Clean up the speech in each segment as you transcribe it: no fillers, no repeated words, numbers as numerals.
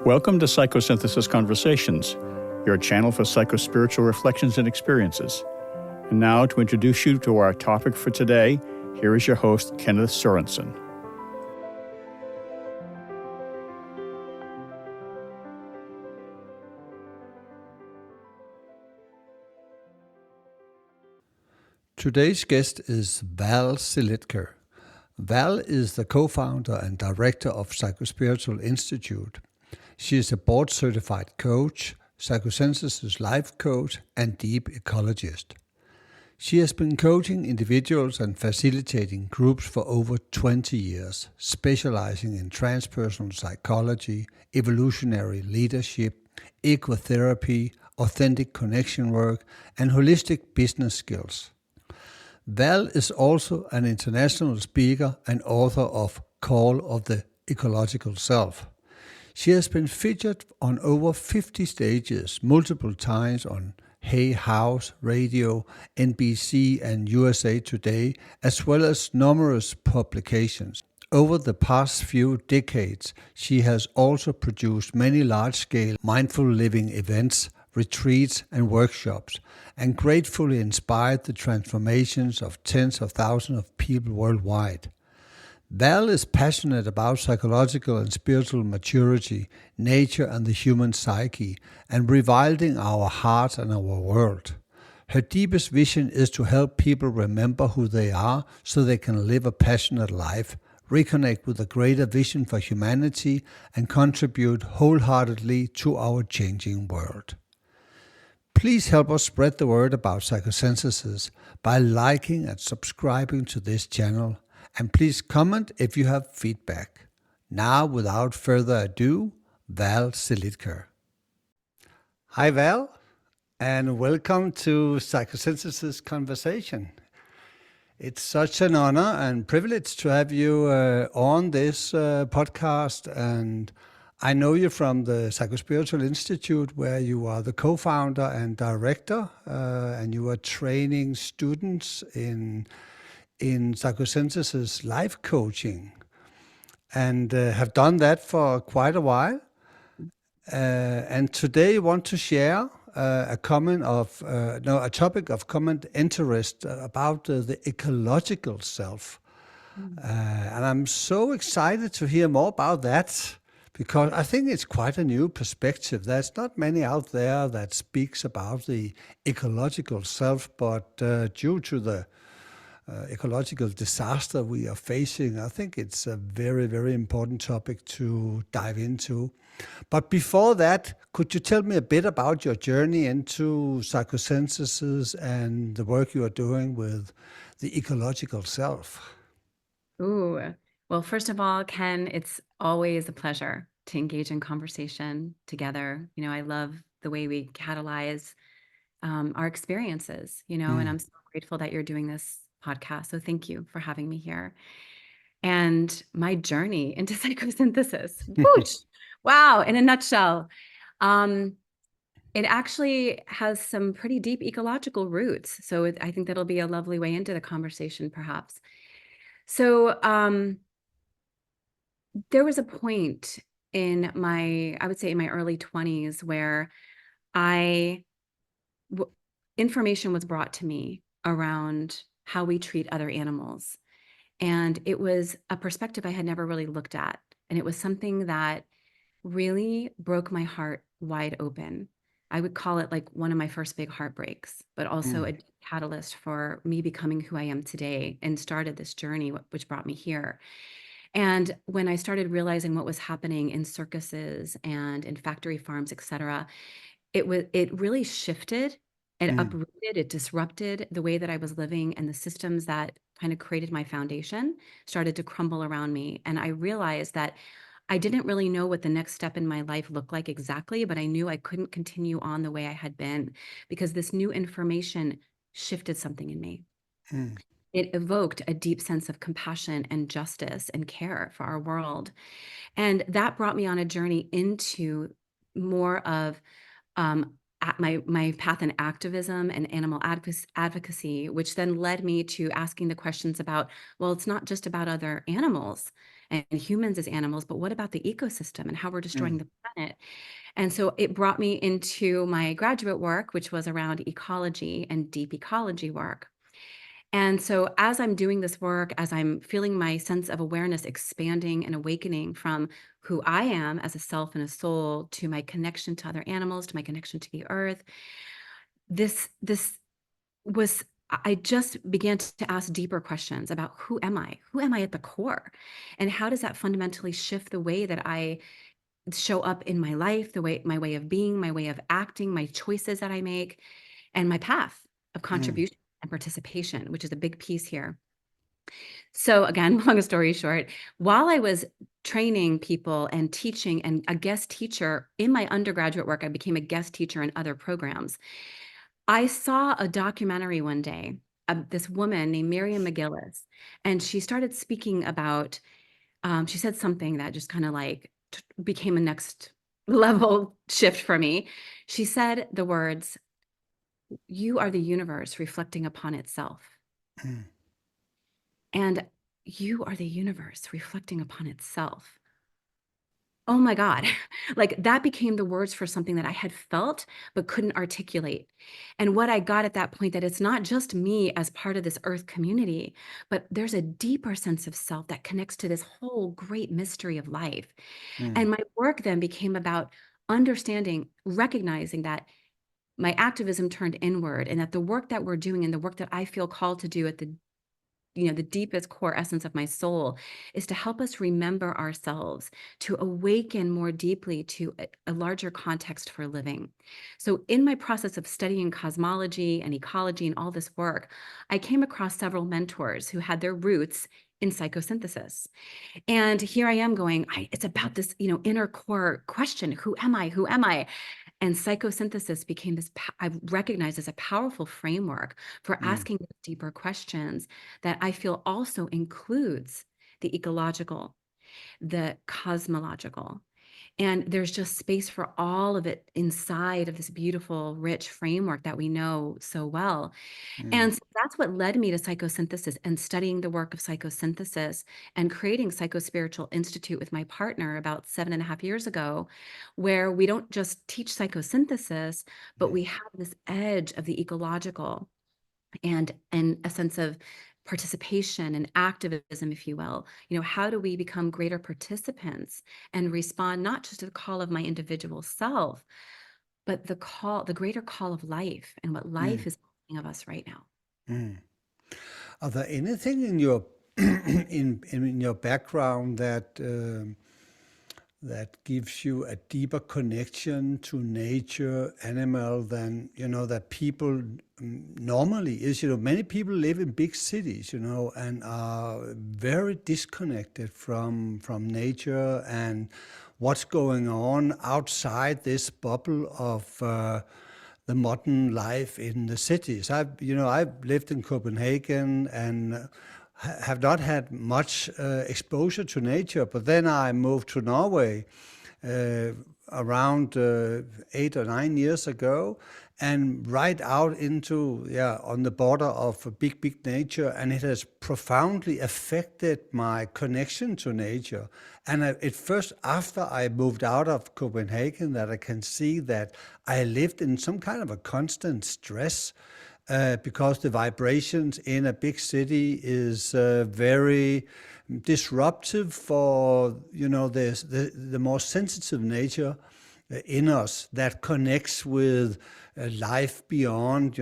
Welcome to Psychosynthesis Conversations, your channel for psychospiritual reflections and experiences. And now, to introduce you to our topic for today, here is your host, Kenneth Sorensen. Today's guest is Val Silitker. Val is the co-founder and director of Psychospiritual Institute. She is a board-certified coach, psychosynthesis life coach, and deep ecologist. She has been coaching individuals and facilitating groups for over 20 years, specializing in transpersonal psychology, evolutionary leadership, ecotherapy, authentic connection work, and holistic business skills. Val is also an international speaker and author of Call of the Ecological Self. She has been featured on over 50 stages, multiple times on Hay House Radio, NBC and USA Today, as well as numerous publications. Over the past few decades, she has also produced many large-scale mindful living events, retreats and workshops, and gratefully inspired the transformations of tens of thousands of people worldwide. Val is passionate about psychological and spiritual maturity, nature and the human psyche, and rewilding our heart and our world. Her deepest vision is to help people remember who they are so they can live a passionate life, reconnect with a greater vision for humanity, and contribute wholeheartedly to our changing world. Please help us spread the word about psychosynthesis by liking and subscribing to this channel. And please comment if you have feedback. Now, without further ado, Val Silitker. Hi, Val, and welcome to Psychosynthesis Conversation. It's such an honor and privilege to have you on this podcast. And I know you from the Psychospiritual Institute, where you are the co-founder and director, and you are training students in psychosynthesis life coaching, and have done that for quite a while. And today I want to share a topic of common interest about the ecological self. And I'm so excited to hear more about that, because I think it's quite a new perspective. There's not many out there that speaks about the ecological self, but due to the ecological disaster we are facing, I think it's a very, very important topic to dive into. But before that, could you tell me a bit about your journey into psychosynthesis and the work you are doing with the ecological self? Ooh, well, first of all, Ken, it's always a pleasure to engage in conversation together. I love the way we catalyze our experiences, and I'm so grateful that you're doing this podcast. So thank you for having me here. And my journey into psychosynthesis, whoosh, wow, in a nutshell, it actually has some pretty deep ecological roots. So I think that'll be a lovely way into the conversation, perhaps. So there was a point in I would say in my early 20s, where information was brought to me around how we treat other animals. And it was a perspective I had never really looked at. And it was something that really broke my heart wide open. I would call it like one of my first big heartbreaks, but also a catalyst for me becoming who I am today, and started this journey, which brought me here. And when I started realizing what was happening in circuses and in factory farms, et cetera, it really shifted. It uprooted, it disrupted the way that I was living, and the systems that kind of created my foundation started to crumble around me. And I realized that I didn't really know what the next step in my life looked like exactly, but I knew I couldn't continue on the way I had been, because this new information shifted something in me. It evoked a deep sense of compassion and justice and care for our world. And that brought me on a journey into more of my path in activism and animal advocacy, which then led me to asking the questions about, well, it's not just about other animals. and humans as animals, but what about the ecosystem and how we're destroying Mm. the planet? And so it brought me into my graduate work, which was around ecology and deep ecology work. And so, as I'm doing this work, as I'm feeling my sense of awareness expanding and awakening from who I am as a self and a soul to my connection to other animals, to my connection to the earth, this was I just began to ask deeper questions about who am I? Who am I at the core? And how does that fundamentally shift the way that I show up in my life, my way of being, my way of acting, my choices that I make, and my path of Mm. contribution and participation, which is a big piece here. So again, long story short, while I was training people and teaching and a guest teacher in my undergraduate work, I became a guest teacher in other programs. I saw a documentary one day of this woman named Miriam McGillis, and she started speaking about, she said something that just kind of like became a next level shift for me. She said the words, "You are the universe reflecting upon itself." Mm. And you are the universe reflecting upon itself. Oh my God. Like that became the words for something that I had felt but couldn't articulate. And what I got at that point that it's not just me as part of this earth community, but there's a deeper sense of self that connects to this whole great mystery of life. Mm. And my work then became about understanding, recognizing that my activism turned inward and that the work that we're doing and the work that I feel called to do at the deepest core essence of my soul is to help us remember ourselves, to awaken more deeply to a larger context for living. So in my process of studying cosmology and ecology and all this work, I came across several mentors who had their roots in psychosynthesis. And here I am going, it's about this, inner core question, who am I? Who am I? And psychosynthesis became this, I recognized as a powerful framework for Mm. asking deeper questions that I feel also includes the ecological, the cosmological. And there's just space for all of it inside of this beautiful, rich framework that we know so well. Mm. And so that's what led me to psychosynthesis and studying the work of psychosynthesis and creating Psychospiritual Institute with my partner about 7.5 years ago, where we don't just teach psychosynthesis, but Mm. we have this edge of the ecological and a sense of participation and activism, if you will. How do we become greater participants and respond not just to the call of my individual self, but the greater call of life and what life Mm. is asking of us right now? Mm. Are there anything in your in your background that gives you a deeper connection to nature, animal than that people normally is? Many people live in big cities, and are very disconnected from nature and what's going on outside this bubble of the modern life in the cities. I've lived in Copenhagen and have not had much exposure to nature, but then I moved to Norway uh, around 8 or 9 years ago, and right out into on the border of a big nature, and it has profoundly affected my connection to nature. And it first after I moved out of Copenhagen that I can see that I lived in some kind of a constant stress, because the vibrations in a big city is very disruptive for the more sensitive nature in us that connects with life beyond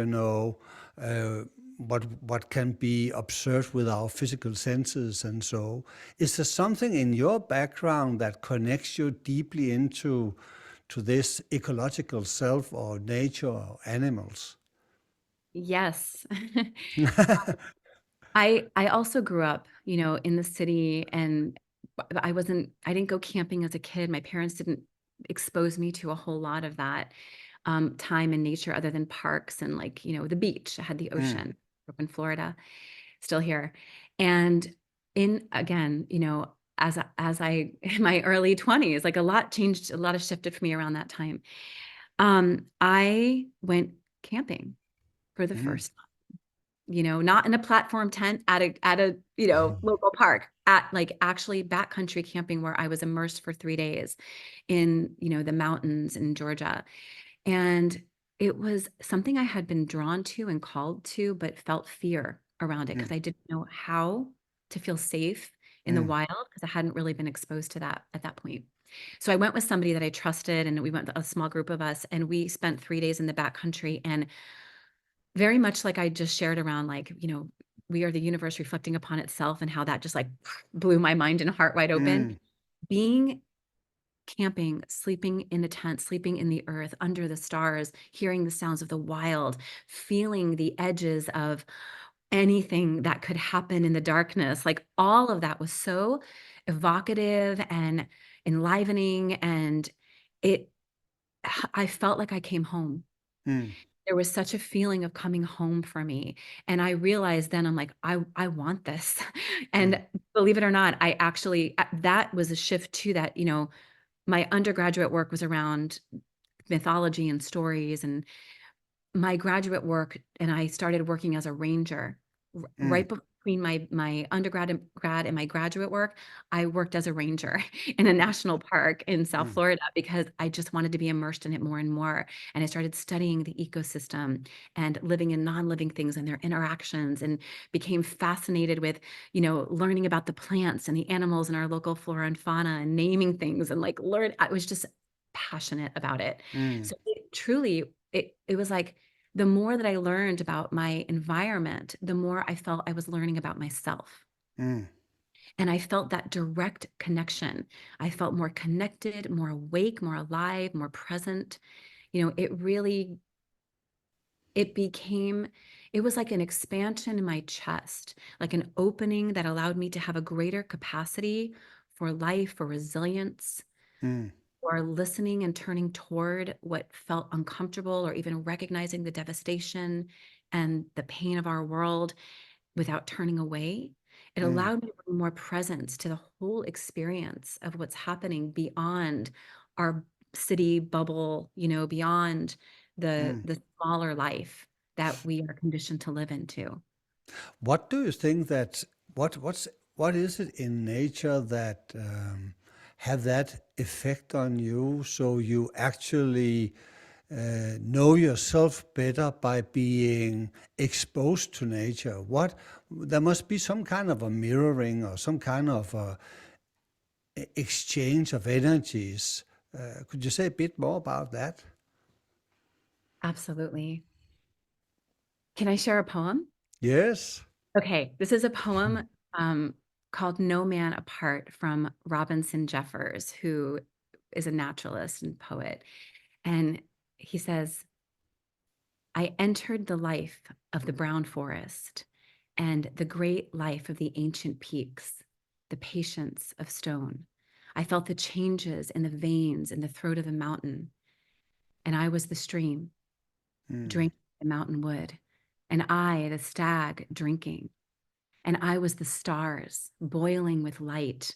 what can be observed with our physical senses. And so, is there something in your background that connects you deeply into this ecological self or nature or animals? Yes. I also grew up, in the city, and I didn't go camping as a kid. My parents didn't expose me to a whole lot of that time in nature other than parks and like, the beach. I had the Mm. ocean. Grew up in Florida, still here. And in again, as I in my early 20s, like a lot changed, a lot has shifted for me around that time. I went camping for the Mm. first time, not in a platform tent at a local park. at like actually backcountry camping where I was immersed for 3 days in, the mountains in Georgia. And it was something I had been drawn to and called to, but felt fear around it Mm, because I didn't know how to feel safe in the mm, wild because I hadn't really been exposed to that at that point. So I went with somebody that I trusted, and we went, a small group of us, and we spent 3 days in the backcountry. And very much like I just shared around, like, we are the universe reflecting upon itself, and how that just like blew my mind and heart wide open. mm, Being camping, sleeping in a tent, sleeping in the earth, under the stars, hearing the sounds of the wild, feeling the edges of anything that could happen in the darkness. Like all of that was so evocative and enlivening. And it, I felt like I came home. mm, There was such a feeling of coming home for me. And I realized then, I'm like, I want this. mm, And believe it or not, I actually, that was a shift to that, my undergraduate work was around mythology and stories, and my graduate work, and I started working as a ranger mm, right between my undergrad and grad and my graduate work. I worked as a ranger in a national park in South mm, Florida because I just wanted to be immersed in it more and more. And I started studying the ecosystem and living in non-living things and their interactions, and became fascinated with, learning about the plants and the animals in our local flora and fauna, and naming things, and like I was just passionate about it. mm, So it truly, it was like, the more that I learned about my environment, the more I felt I was learning about myself. mm. And I felt that direct connection. I felt more connected, more awake, more alive, more present. It really, it was like an expansion in my chest, like an opening that allowed me to have a greater capacity for life, for resilience, Mm, or listening and turning toward what felt uncomfortable, or even recognizing the devastation and the pain of our world without turning away. It mm, allowed me to bring more presence to the whole experience of what's happening beyond our city bubble, beyond the mm. the smaller life that we are conditioned to live into. What do you think that what is it in nature that have that effect on you? So you actually know yourself better by being exposed to nature. What there must be some kind of a mirroring or some kind of a exchange of energies. Could you say a bit more about that? Absolutely. Can I share a poem? Yes. Okay, this is a poem called No Man Apart from Robinson Jeffers, who is a naturalist and poet. And he says, I entered the life of the brown forest and the great life of the ancient peaks, the patience of stone. I felt the changes in the veins in the throat of the mountain, and I was the stream Mm, drinking the mountain wood, and I, the stag, drinking. And I was the stars, boiling with light,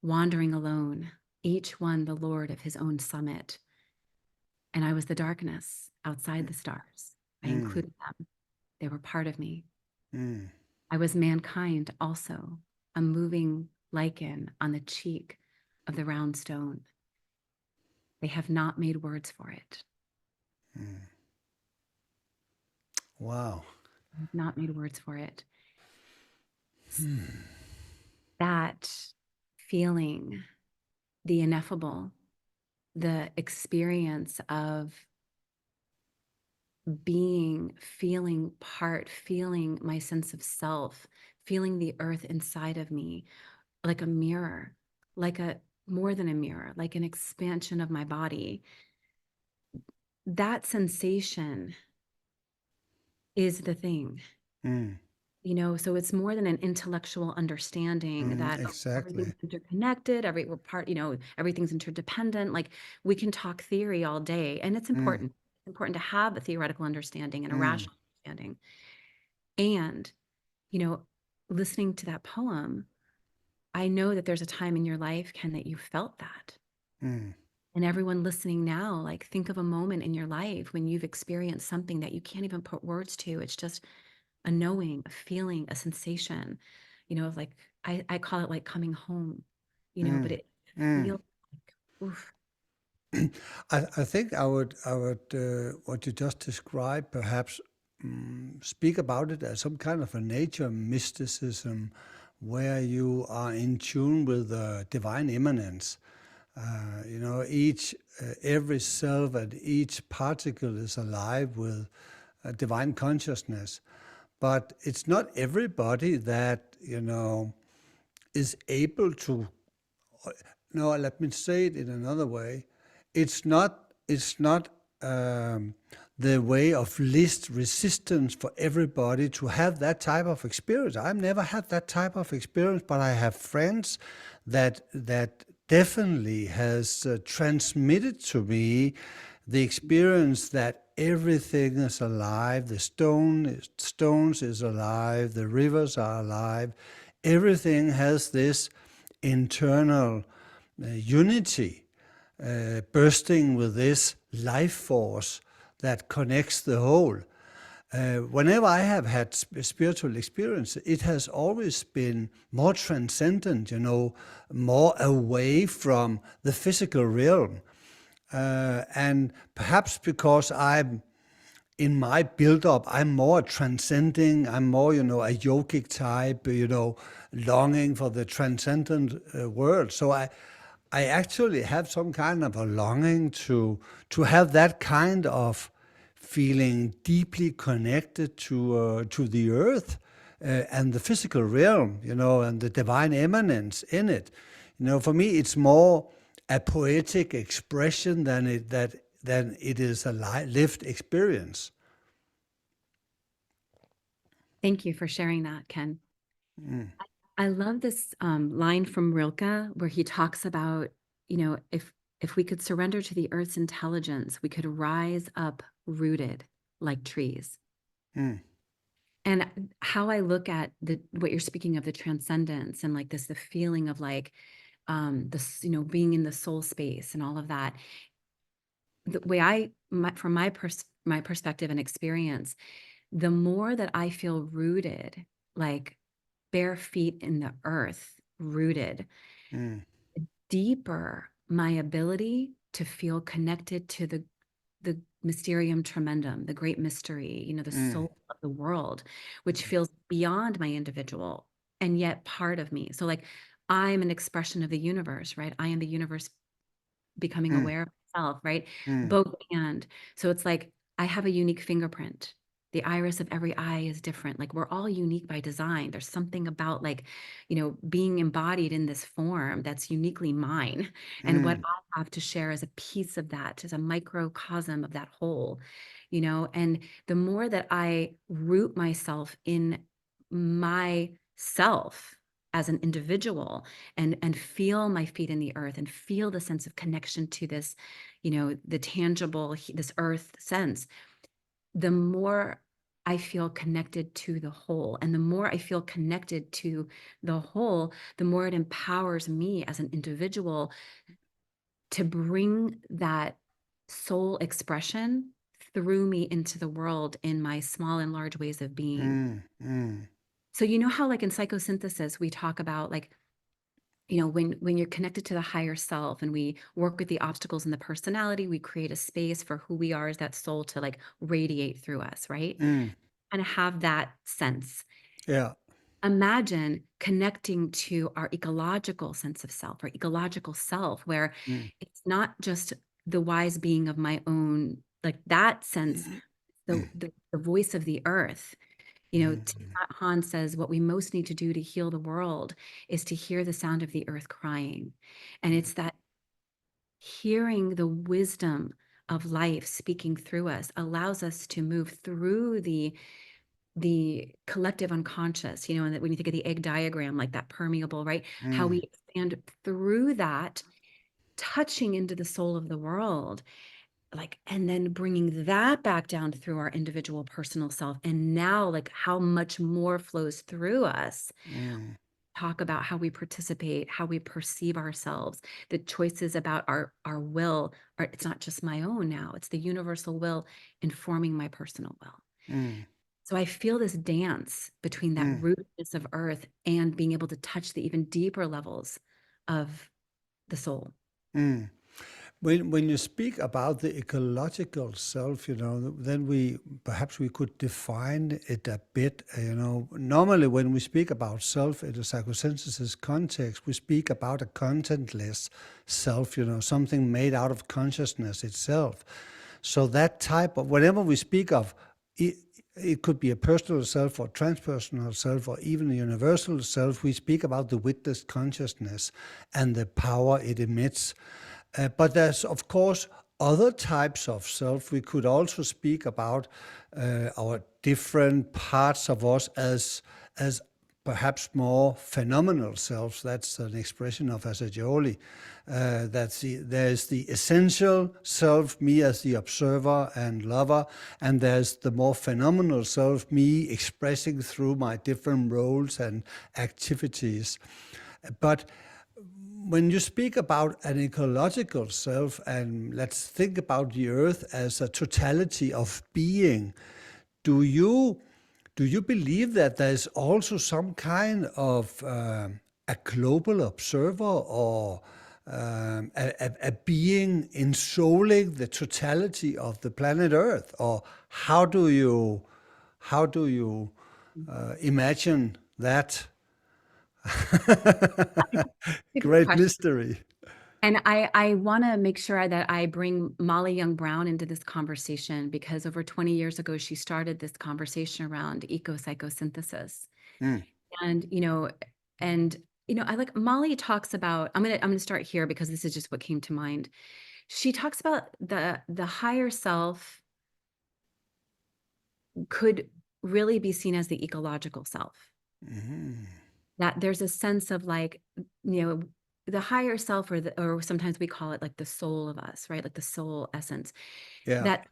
wandering alone, each one the lord of his own summit. And I was the darkness outside the stars. I mm, included them. They were part of me. mm, I was mankind also, a moving lichen on the cheek of the round stone. They have not made words for it. mm. Wow. They have not made words for it. That feeling, the ineffable, the experience of being, feeling part, feeling my sense of self, feeling the earth inside of me like a mirror, like a more than a mirror, like an expansion of my body. That sensation is the thing. Mm, So it's more than an intellectual understanding mm, that everything's exactly. interconnected, we're part, everything's interdependent. Like we can talk theory all day, and it's Mm, important. It's important to have a theoretical understanding and a mm, rational understanding. And, you know, listening to that poem, I know that there's a time in your life, Ken, that you felt that. mm, And everyone listening now, like think of a moment in your life when you've experienced something that you can't even put words to. It's just a knowing, a feeling, a sensation, of like I call it like coming home, but Mm, it mm. feels like, oof. I think what you just described, perhaps speak about it as some kind of a nature mysticism where you are in tune with the divine immanence. Every cell and each particle is alive with divine consciousness. But it's not everybody that, is able to. No, let me say it in another way. It's not the way of least resistance for everybody to have that type of experience. I've never had that type of experience, but I have friends that definitely has transmitted to me the experience that everything is alive. The stones is alive. The rivers are alive. Everything has this internal unity, bursting with this life force that connects the whole. Whenever I have had spiritual experience, it has always been more transcendent, more away from the physical realm. And perhaps because in my build-up, I'm more transcending. I'm more, a yogic type, longing for the transcendent world. So I actually have some kind of a longing to have that kind of feeling deeply connected to the earth and the physical realm, and the divine immanence in it. For me, it's more a poetic expression than it is a lived experience. Thank you for sharing that, Ken. I love this line from Rilke where he talks about, if we could surrender to the earth's intelligence, we could rise up rooted like trees. Mm, And how I look at what you're speaking of, the transcendence and like this, the feeling of like this, being in the soul space and all of that. The way from my perspective and experience, the more that I feel rooted, like bare feet in the earth, rooted, mm, deeper my ability to feel connected to the mysterium tremendum, the great mystery, the mm, soul of the world, which feels beyond my individual and yet part of me. So like I'm an expression of the universe, right? I am the universe becoming mm, aware of myself, right? mm, Both and. So it's like I have a unique fingerprint. The iris of every eye is different. Like we're all unique by design. There's something about like, being embodied in this form that's uniquely mine. And what mm, I have to share as a piece of that, as a microcosm of that whole, and the more that I root myself in myself as an individual and feel my feet in the earth and feel the sense of connection to this, the tangible, this earth sense, the more I feel connected to the whole. And the more I feel connected to the whole, the more it empowers me as an individual to bring that soul expression through me into the world in my small and large ways of being. mm, mm, So you know how like in psychosynthesis we talk about like, when you're connected to the higher self and we work with the obstacles in the personality, we create a space for who we are as that soul to like radiate through us, right? mm. And have that sense. Yeah. Imagine connecting to our ecological sense of self, our ecological self, where Mm, it's not just the wise being of my own, like that sense, the voice of the earth. Thich Nhat Hanh says what we most need to do to heal the world is to hear the sound of the earth crying. And it's that hearing the wisdom of life speaking through us allows us to move through the collective unconscious, and that when you think of the egg diagram, like that permeable, right? How we mm, expand through that, touching into the soul of the world, like, and then bringing that back down through our individual personal self. And now, like, how much more flows through us. mm, Talk about how we participate, how we perceive ourselves, the choices about our will. It's not just my own now, it's the universal will informing my personal will. mm. So I feel this dance between that mm, rootedness of earth and being able to touch the even deeper levels of the soul. mm. When you speak about the ecological self, then perhaps we could define it a bit. Normally when we speak about self in the psychosynthesis context, we speak about a contentless self, something made out of consciousness itself. So that type of, whenever we speak of it, it could be a personal self or transpersonal self or even a universal self. We speak about the witnessed consciousness and the power it emits. But there's, of course, other types of self. We could also speak about our different parts of us as perhaps more phenomenal selves. That's an expression of Assagioli. There's the essential self, me as the observer and lover, and there's the more phenomenal self, me expressing through my different roles and activities. But when you speak about an ecological self, and let's think about the earth as a totality of being, do you believe that there's also some kind of a global observer or a being ensouling the totality of the planet Earth, or how do you imagine that? A good Great question. mystery. And I want to make sure that I bring Molly Young Brown into this conversation because over 20 years ago, she started this conversation around eco-psychosynthesis. Mm, And, I like Molly talks about, I'm gonna start here because this is just what came to mind. She talks about the higher self could really be seen as the ecological self. mhm. That there's a sense of like, the higher self, or sometimes we call it like the soul of us, right? Like the soul essence. Yeah, That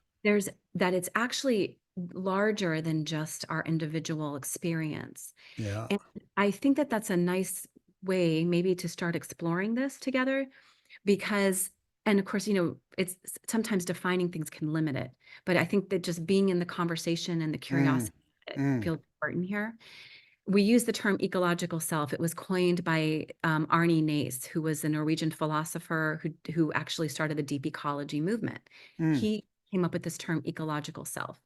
that it's actually larger than just our individual experience. yeah. And I think that that's a nice way maybe to start exploring this together because, and of course, it's sometimes defining things can limit it, but I think that just being in the conversation and the Mm, curiosity mm, feels important here. We use the term ecological self. It was coined by Arne Naess, who was a Norwegian philosopher who actually started the deep ecology movement. mm. He came up with this term ecological self.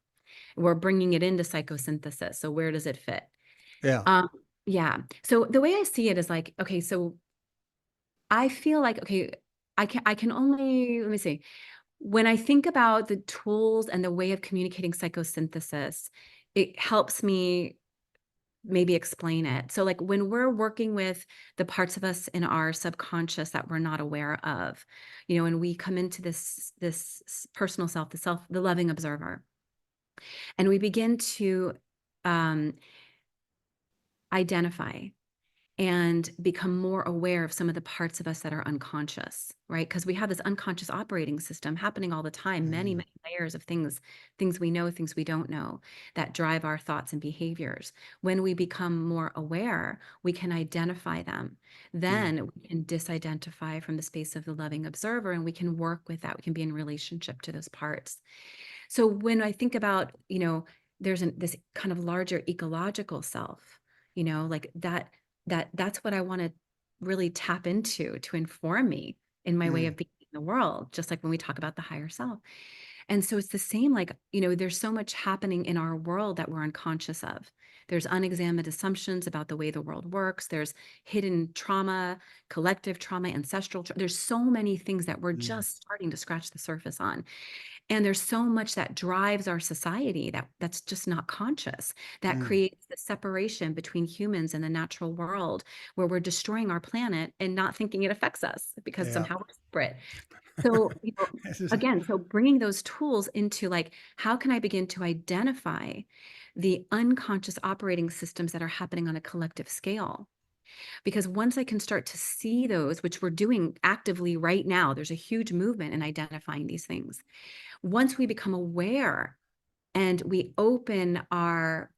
We're bringing it into psychosynthesis. So where does it fit? Yeah. Um, yeah. So the way I see it is like, okay, so I feel like, okay, I can only, let me see. When I think about the tools and the way of communicating psychosynthesis, it helps me maybe explain it. So like when we're working with the parts of us in our subconscious that we're not aware of, and we come into this personal self, the loving observer, and we begin to um, identify and become more aware of some of the parts of us that are unconscious, right? Because we have this unconscious operating system happening all the time, many, Mm, many layers of things we know, things we don't know, that drive our thoughts and behaviors. When we become more aware, we can identify them. mm, Then we can disidentify from the space of the loving observer, and we can work with that. We can be in relationship to those parts. So when I think about, there's this kind of larger ecological self, like that's what I want to really tap into to inform me in my way mm, of being in the world, just like when we talk about the higher self. And so it's the same, like, there's so much happening in our world that we're unconscious of. There's unexamined assumptions about the way the world works. There's hidden trauma, collective trauma, ancestral there's so many things that we're mm, just starting to scratch the surface on. And there's so much that drives our society that's just not conscious, that mm. creates the separation between humans and the natural world, where we're destroying our planet and not thinking it affects us because Yeah. somehow we're separate. So, again, so bringing those tools into like, how can I begin to identify the unconscious operating systems that are happening on a collective scale? Because once I can start to see those, which we're doing actively right now, there's a huge movement in identifying these things. Once we become aware and we open our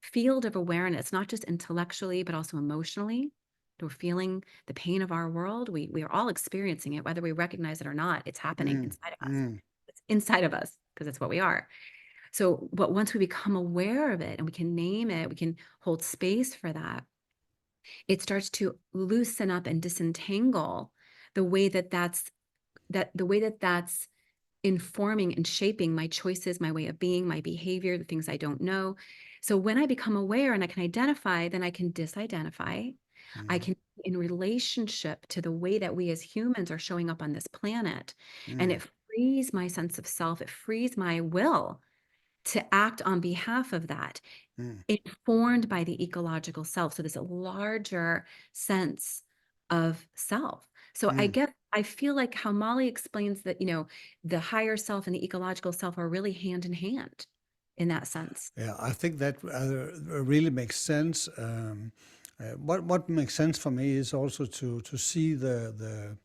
field of awareness, not just intellectually, but also emotionally, we're feeling the pain of our world. We are all experiencing it, whether we recognize it or not. It's happening Mm, inside of us. mm, It's inside of us because it's what we are. So, but once we become aware of it and we can name it, we can hold space for that, it starts to loosen up and disentangle the way that's informing and shaping my choices, my way of being, my behavior, the things I don't know. So when I become aware and I can identify, then I can disidentify. I Mm, can be in relationship to the way that we as humans are showing up on this planet. And mm, it frees my sense of self. It frees my will to act on behalf of that, mm, informed by the ecological self. So there's a larger sense of self. So mm. I feel like how Molly explains that, the higher self and the ecological self are really hand in hand in that sense. Yeah, I think that really makes sense. What makes sense for me is also to see the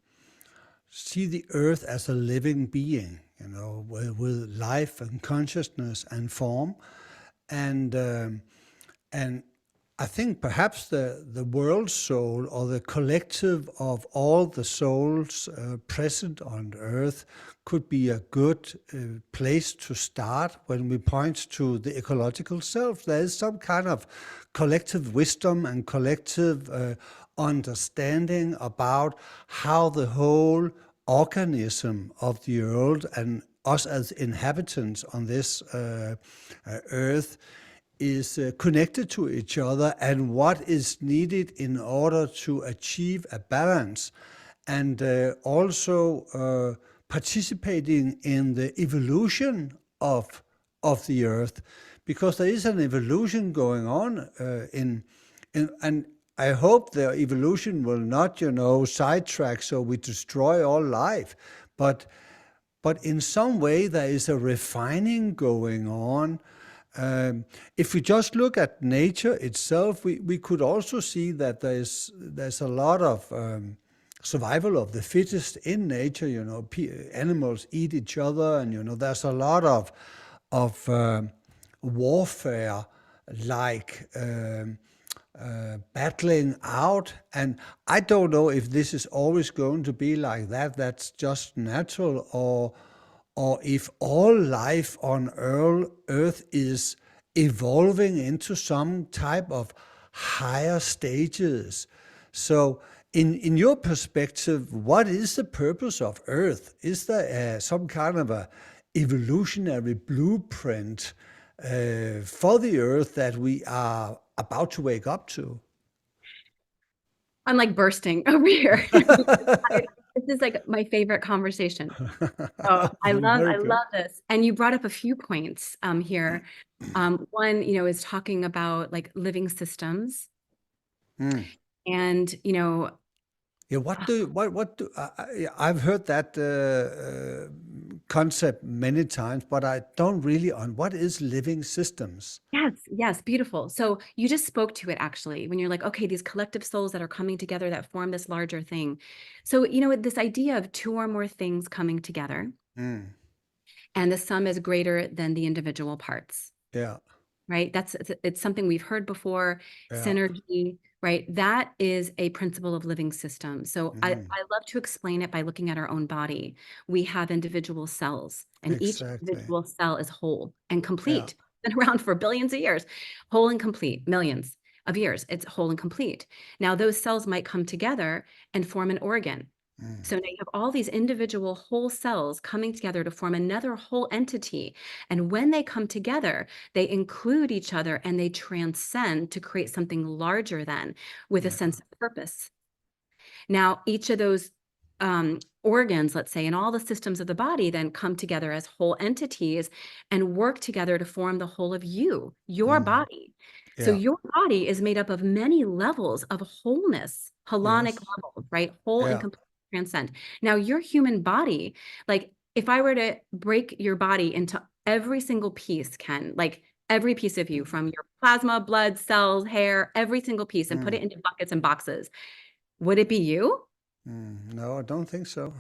earth as a living being, with life and consciousness and form, and and I think perhaps the world soul, or the collective of all the souls present on earth, could be a good place to start when we point to the ecological self. There is some kind of collective wisdom and collective understanding about how the whole organism of the world and us as inhabitants on this earth is connected to each other, and what is needed in order to achieve a balance, and also participating in the evolution of the earth, because there is an evolution going on and I hope the evolution will not, sidetrack so we destroy all life, but in some way there is a refining going on. If we just look at nature itself, we could also see that there's a lot of survival of the fittest in nature. Animals eat each other, and there's a lot of warfare, like battling out. And I don't know if this is always going to be like that. That's just natural, or if all life on Earth is evolving into some type of higher stages. So, in your perspective, what is the purpose of Earth? Is there some kind of a evolutionary blueprint for the Earth that we are about to wake up to? I'm like bursting over here. This is like my favorite conversation. Oh, Very I good. love this. And you brought up a few points here. One, is talking about like living systems. Mm. And, Yeah, I've heard that concept many times, but I don't really on what is living systems. yes, beautiful. So you just spoke to it actually, when you're like, okay, these collective souls that are coming together that form this larger thing. So, this idea of two or more things coming together, Mm. and the sum is greater than the individual parts. Yeah, Right? It's something we've heard before, yeah. synergy, right? That is a principle of living systems. So I Mm. love to explain it by looking at our own body. We have individual cells, and each Exactly. individual cell is whole and Yeah. complete. Been around for billions of years, whole and complete, millions of years. It's whole and complete. Now those cells might come together and form an organ. Mm. So now you have all these individual whole cells coming together to form another whole entity. And when they come together, they include each other and they transcend to create something larger than, with a Yeah. sense of purpose. Now, each of those organs, let's say, and all the systems of the body then come together as whole entities and work together to form the whole of you, your Mm. body. So Yeah. your body is made up of many levels of wholeness, holonic Yes. levels, right? Whole and Yeah. complete, transcend. Now, your human body, like if I were to break your body into every single piece, Ken, like every piece of you, from your plasma, blood, cells, hair, every single piece, and put Mm. it into buckets and boxes, would it be you? Mm. No, I don't think so.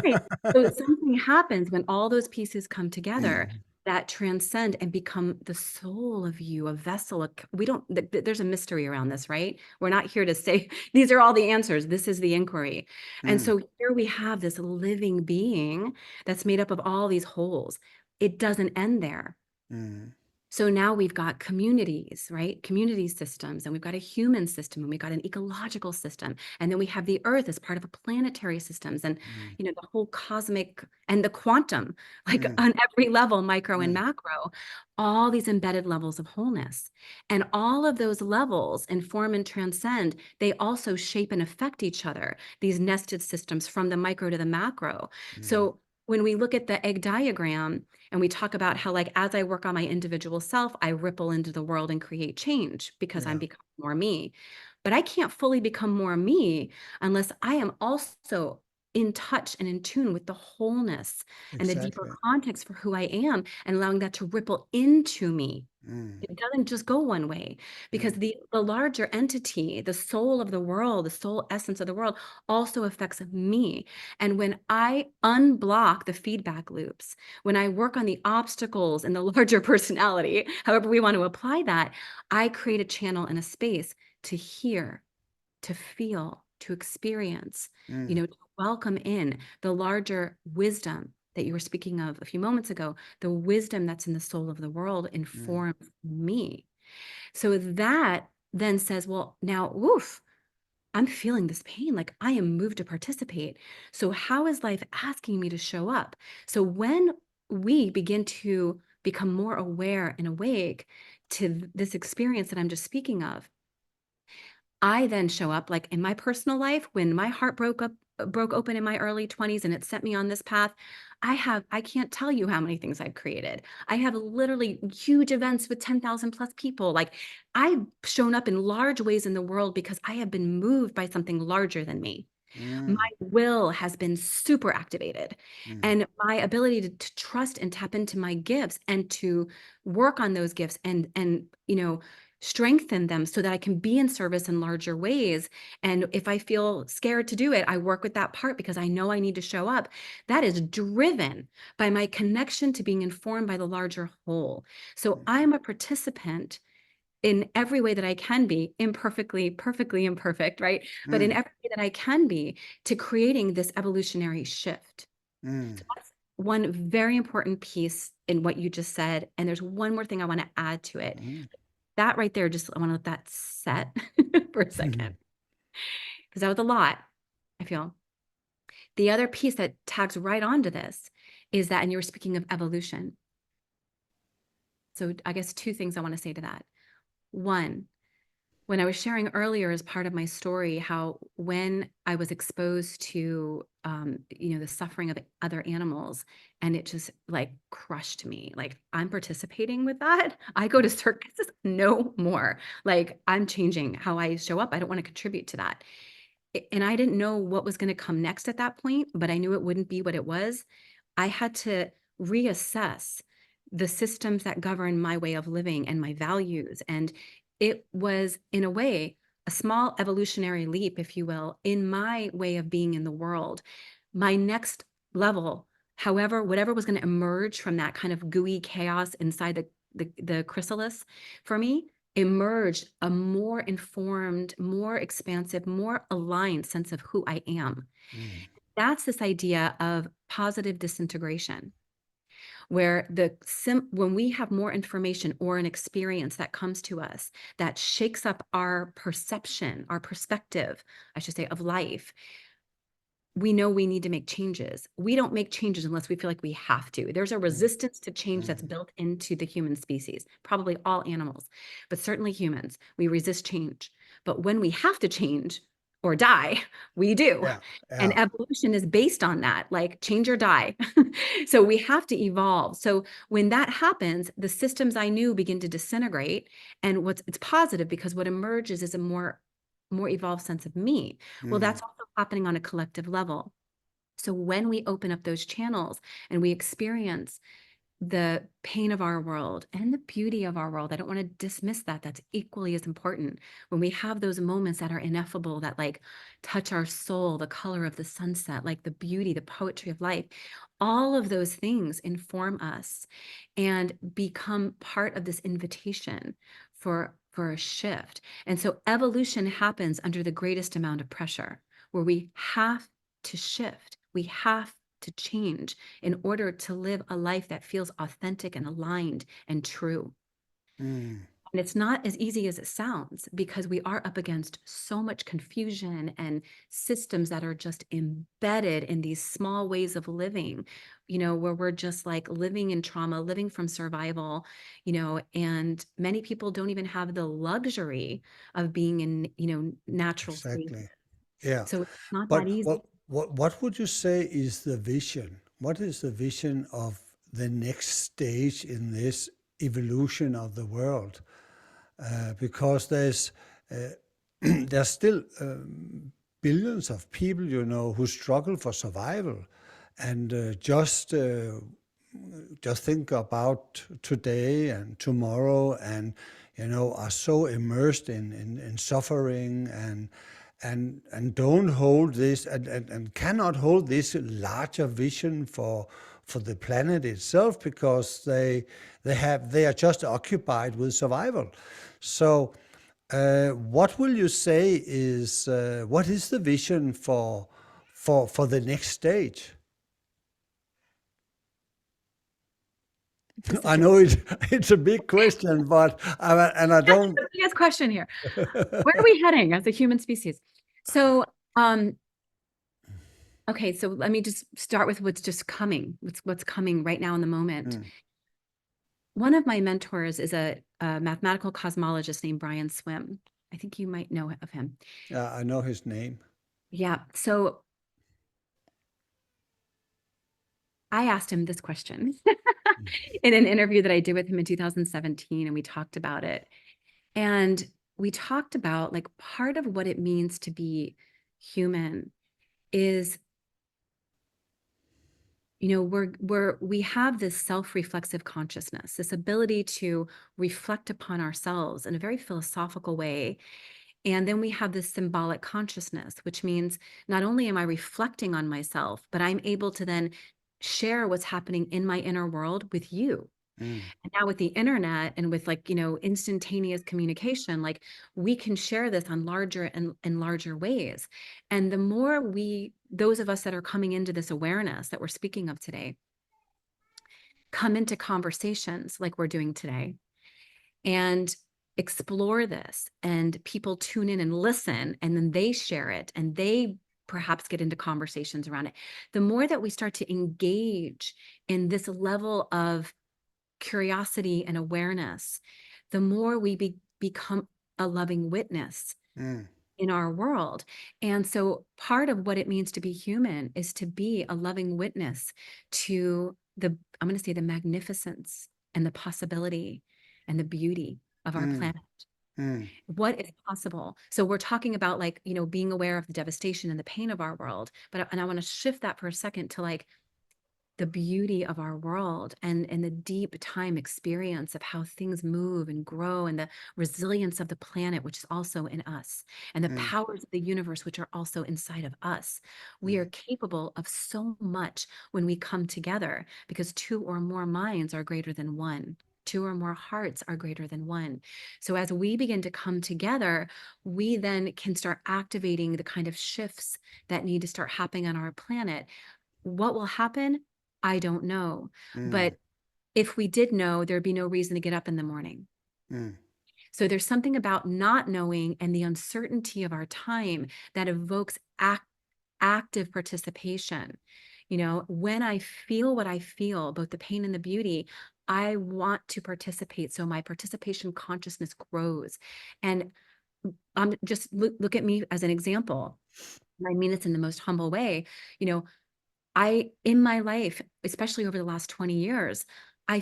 Right. So something happens when all those pieces come together that transcend and become the soul of you, a vessel. We don't, there's a mystery around this, right? We're not here to say, these are all the answers. This is the inquiry. And Mm. so here we have this living being that's made up of all these wholes. It doesn't end there. Mm. So now we've got communities, right? Community systems, and we've got a human system, and we've got an ecological system, and then we have the Earth as part of a planetary systems, and Mm. the whole cosmic and the quantum, like Mm. on every level, micro and Mm. macro, all these embedded levels of wholeness, and all of those levels inform and transcend. They also shape and affect each other. These nested systems from the micro to the macro. Mm. So when we look at the egg diagram, and we talk about how, like, as I work on my individual self, I ripple into the world and create change because I'm Yeah, becoming more me. But I can't fully become more me unless I am also in touch and in tune with the wholeness and the deeper exactly. context for who I am, and allowing that to ripple into me. Mm. It doesn't just go one way, because Mm. the larger entity, the soul of the world, the soul essence of the world, also affects me. And when I unblock the feedback loops, when I work on the obstacles and the larger personality, however we want to apply that, I create a channel and a space to hear, to feel, to experience, Mm. to welcome in the larger wisdom that you were speaking of a few moments ago. The wisdom that's in the soul of the world Mm. informs me. So that then says, well, now, oof, I'm feeling this pain. Like, I am moved to participate. So how is life asking me to show up? So when we begin to become more aware and awake to this experience that I'm just speaking of, I then show up, like, in my personal life. When my heart broke open in my early 20s and it set me on this path, I can't tell you how many things I've created. I have literally huge events with 10,000 plus people. Like, I've shown up in large ways in the world because I have been moved by something larger than me. My Mm. will has been super activated, Mm. and my ability to trust and tap into my gifts and to work on those gifts and strengthen them so that I can be in service in larger ways. And if I feel scared to do it, I work with that part because I know I need to show up. That is driven by my connection to being informed by the larger whole. So I'm a participant in every way that I can be, imperfectly, perfectly imperfect, right? But in Mm. every way that I can be, to creating this evolutionary shift. Mm. So that's one very important piece in what you just said. And there's one more thing I want to add to it. Mm. That right there, just I want to let that set for a second, Mm. because that was a lot, I feel. The other piece that tags right onto this is that, and you were speaking of evolution. So I guess two things I want to say to that. One, when I was sharing earlier as part of my story, how when I was exposed to, the suffering of other animals, and it just like crushed me. Like, I'm participating with that. I go to circuses no more. Like, I'm changing how I show up. I don't want to contribute to that. And I didn't know what was going to come next at that point, but I knew it wouldn't be what it was. I had to reassess the systems that govern my way of living and my values. And it was, in a way, a small evolutionary leap, if you will, in my way of being in the world. My next level, however, whatever was going to emerge from that kind of gooey chaos inside the chrysalis for me, emerged a more informed, more expansive, more aligned sense of who I am. Mm. That's this idea of positive disintegration, where when we have more information or an experience that comes to us that shakes up our perception, our perspective, I should say, of life, we know we need to make changes. We don't make changes unless we feel like we have to. There's a Mm. resistance to change that's Mm. built into the human species, probably all animals, but certainly humans. We resist change. But when we have to change or die, we do. Yeah. And Yeah. evolution is based on that, like change or die. So we have to evolve. So when that happens, the systems I knew begin to disintegrate. And it's positive, because what emerges is a more evolved sense of me. Well, Mm. that's also happening on a collective level. So when we open up those channels and we experience the pain of our world and the beauty of our world, I don't want to dismiss that. That's equally as important. When we have those moments that are ineffable, that like touch our soul, the color of the sunset, like the beauty, the poetry of life, all of those things inform us and become part of this invitation for a shift. And so evolution happens under the greatest amount of pressure, where we have to shift. We have to change in order to live a life that feels authentic and aligned and true. And it's not as easy as it sounds, because we are up against so much confusion and systems that are just embedded in these small ways of living, where we're just like living in trauma, living from survival, and many people don't even have the luxury of being in, natural space. Exactly. Yeah. So it's not that But easy. what would you say is the vision? What is the vision of the next stage in this evolution of the world? Because there's still billions of people, who struggle for survival, and just think about today and tomorrow, and are so immersed in suffering, and don't hold this, and cannot hold this larger vision for the planet itself, because they are just occupied with survival. So what will you say is what is the vision for the next stage? This is I such know it's a big question, but I don't. the biggest question here. Where are we heading as a human species? So, okay, so let me just start with what's just coming, what's coming right now in the moment. One of my mentors is a mathematical cosmologist named Brian Swimme. I think you might know of him. I know his name. Yeah. So I asked him this question in an interview that I did with him in 2017, and we talked about it. And we talked about, like, part of what it means to be human is, we have this self-reflexive consciousness, this ability to reflect upon ourselves in a very philosophical way. And then we have this symbolic consciousness, which means not only am I reflecting on myself, but I'm able to then share what's happening in my inner world with you. And now with the internet and with, like, instantaneous communication, like, we can share this on larger and larger ways. And the more those of us that are coming into this awareness that we're speaking of today, come into conversations like we're doing today and explore this, and people tune in and listen, and then they share it, and they perhaps get into conversations around it. The more that we start to engage in this level of curiosity and awareness, the more we become a loving witness in our world. And so part of what it means to be human is to be a loving witness to I'm going to say, the magnificence and the possibility and the beauty of our planet. What is possible? So we're talking about, like, being aware of the devastation and the pain of our world, and I want to shift that for a second to, like, the beauty of our world and the deep time experience of how things move and grow, and the resilience of the planet, which is also in us, and the powers of the universe, which are also inside of us. We are capable of so much when we come together, because two or more minds are greater than one. Two or more hearts are greater than one. So as we begin to come together, we then can start activating the kind of shifts that need to start happening on our planet. What will happen? I don't know. But if we did know, there'd be no reason to get up in the morning. So there's something about not knowing and the uncertainty of our time that evokes active participation. When I feel what I feel, both the pain and the beauty, I want to participate. So my participation consciousness grows. And just look at me as an example. And I mean this in the most humble way. In my life, especially over the last 20 years, I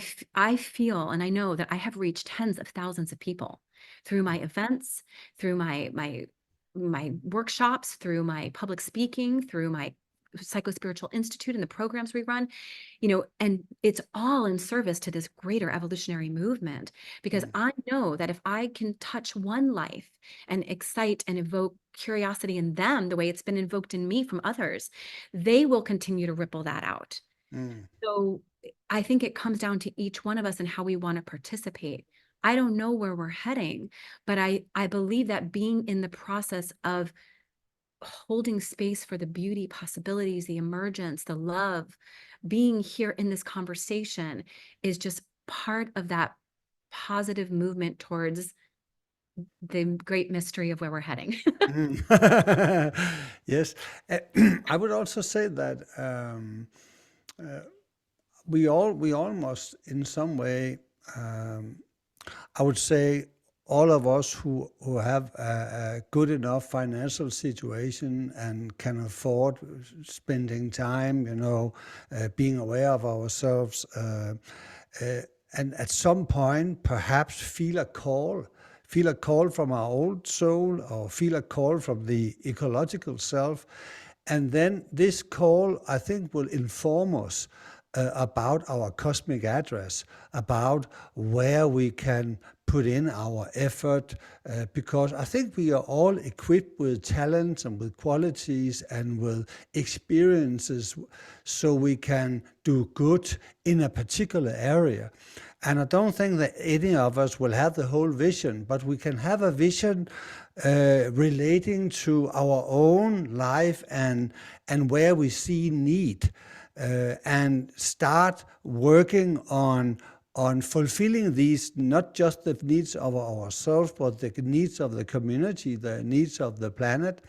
feel and I know that I have reached tens of thousands of people through my events, through my workshops, through my public speaking, through my Psychospiritual Institute and the programs we run, and it's all in service to this greater evolutionary movement, because I know that if I can touch one life and excite and evoke curiosity in them the way it's been invoked in me from others, they will continue to ripple that out. So I think it comes down to each one of us and how we want to participate. I don't know where we're heading, but I believe that being in the process of holding space for the beauty, possibilities, the emergence, the love, being here in this conversation is just part of that positive movement towards the great mystery of where we're heading. Mm. Yes. Uh, I would also say that we almost in some way, um, I would say all of us who have a good enough financial situation and can afford spending time, being aware of ourselves, uh, and at some point perhaps feel a call from our old soul, or feel a call from the ecological self. And then this call, I think, will inform us about our cosmic address, about where we can put in our effort, because I think we are all equipped with talents and with qualities and with experiences so we can do good in a particular area. And I don't think that any of us will have the whole vision, but we can have a vision relating to our own life and where we see need, and start working on fulfilling these, not just the needs of ourselves, but the needs of the community, the needs of the planet.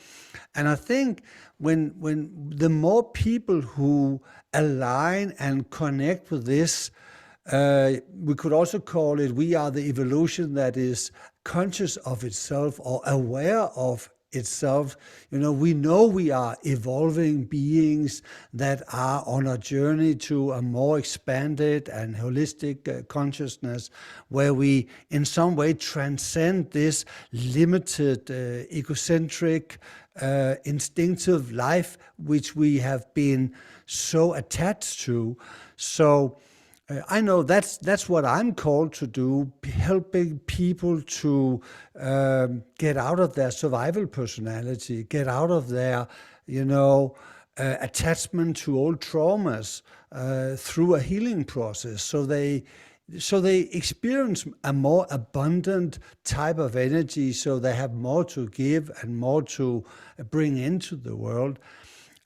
And I think when the more people who align and connect with this, we could also call it, we are the evolution that is conscious of itself or aware of itself. We know we are evolving beings that are on a journey to a more expanded and holistic consciousness, where we in some way transcend this limited, egocentric, instinctive life which we have been so attached to. So I know that's what I'm called to do, helping people to get out of their survival personality, get out of their, attachment to old traumas through a healing process, so they experience a more abundant type of energy, so they have more to give and more to bring into the world.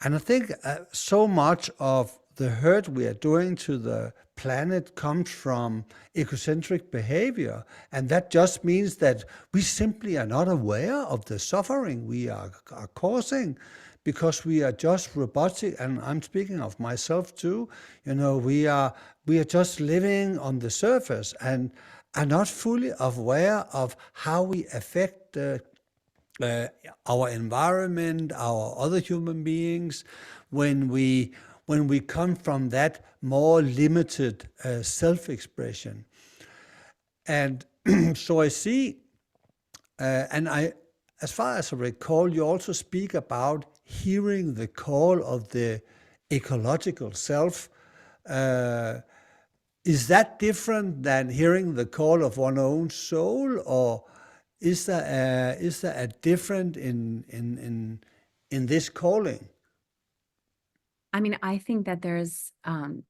And I think so much of the hurt we are doing to the planet comes from egocentric behavior. And that just means that we simply are not aware of the suffering we are causing, because we are just robotic. And I'm speaking of myself too. We are just living on the surface and are not fully aware of how we affect our environment, our other human beings, when we come from that more limited self-expression. And so I see, as far as I recall, you also speak about hearing the call of the ecological self. Is that different than hearing the call of one's own soul, or is there a difference in this calling? I mean, I think that there's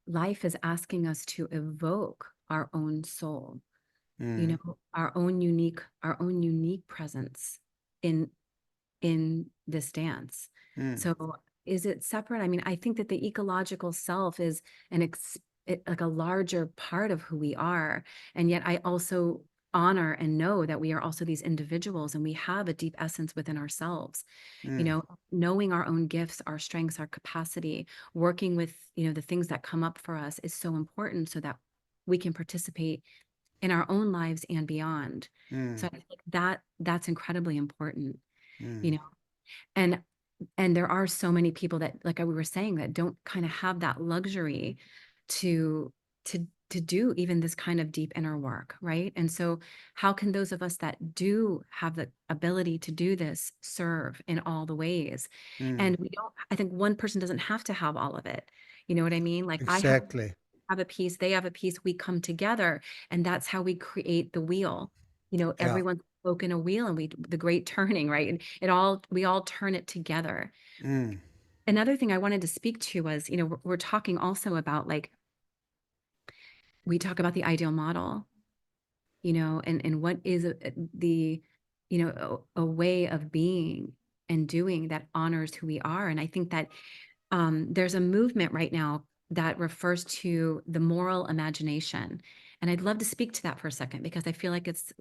life is asking us to evoke our own soul, our own unique presence in this dance. So is it separate? I mean, I think that the ecological self is like a larger part of who we are. And yet I also honor and know that we are also these individuals, and we have a deep essence within ourselves. Knowing our own gifts, our strengths, our capacity, working with, the things that come up for us is so important, so that we can participate in our own lives and beyond. So I think that's incredibly important, and there are so many people that, like we were saying, that don't kind of have that luxury to do even this kind of deep inner work, right? And so how can those of us that do have the ability to do this serve in all the ways? And I think one person doesn't have to have all of it. You know what I mean? Like Exactly. I have a piece, they have a piece, we come together, and that's how we create the wheel. Yeah. Everyone's spoken a wheel, and the great turning, right? And we all turn it together. Another thing I wanted to speak to was, we're talking also about, like, we talk about the ideal model, and what is a way of being and doing that honors who we are. And I think that there's a movement right now that refers to the moral imagination. And I'd love to speak to that for a second, because I feel like it's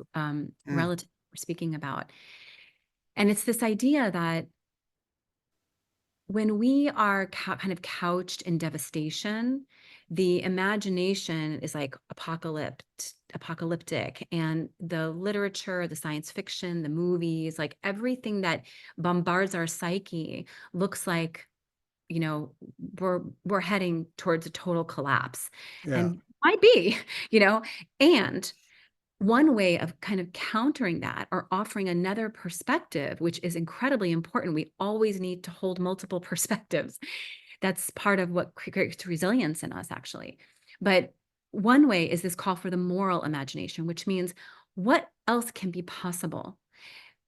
relative we're speaking about. And it's this idea that when we are kind of couched in devastation, the imagination is like apocalyptic, and the literature, the science fiction, the movies, like everything that bombards our psyche looks like, you know, we're heading towards a total collapse. Yeah. And might be, you know, and one way of kind of countering that, or offering another perspective, which is incredibly important. We always need to hold multiple perspectives. That's part of what creates resilience in us, actually. But one way is this call for the moral imagination, which means, what else can be possible?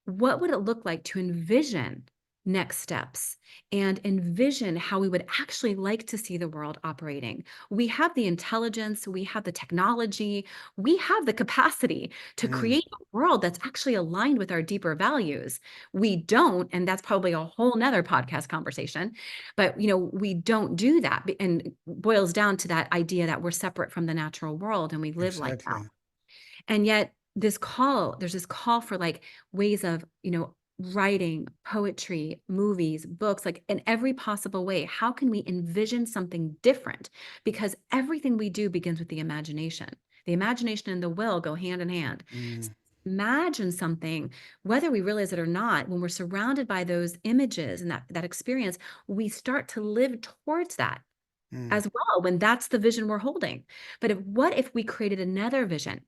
What would it look like to envision next steps and envision how we would actually like to see the world operating? We have the intelligence, we have the technology, we have the capacity to create a world that's actually aligned with our deeper values. We don't, and that's probably a whole nother podcast conversation, but we don't do that, and it boils down to that idea that we're separate from the natural world and we live like that. Exactly. And yet there's this call for like ways of, writing, poetry, movies, books, like in every possible way. How can we envision something different? Because everything we do begins with the imagination. The imagination and the will go hand in hand. Imagine something, whether we realize it or not. When we're surrounded by those images and that experience, we start to live towards that as well, when that's the vision we're holding. But what if we created another vision?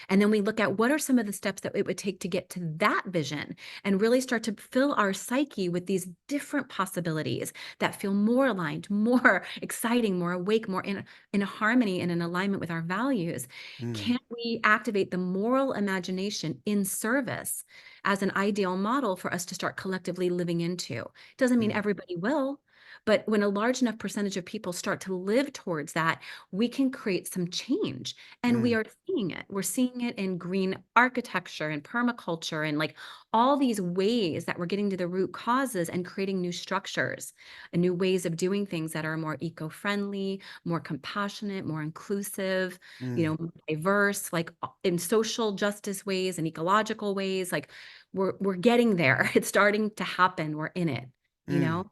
And then we look at what are some of the steps that it would take to get to that vision, and really start to fill our psyche with these different possibilities that feel more aligned, more exciting, more awake, more in harmony and in alignment with our values. Can we activate the moral imagination in service as an ideal model for us to start collectively living into? Doesn't mean everybody will. But when a large enough percentage of people start to live towards that, we can create some change. And we are seeing it. We're seeing it in green architecture and permaculture, and like all these ways that we're getting to the root causes and creating new structures and new ways of doing things that are more eco-friendly, more compassionate, more inclusive, more diverse, like in social justice ways and ecological ways. Like we're getting there. It's starting to happen. We're in it, you know?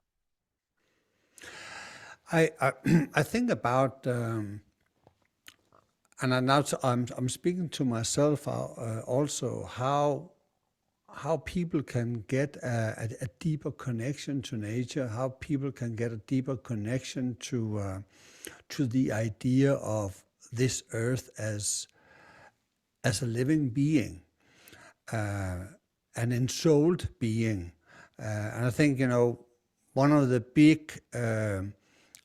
I think about, and I'm speaking to myself also, how people can get a deeper connection to nature, how people can get a deeper connection to the idea of this earth as a living being, an ensouled being. And I think, one of the big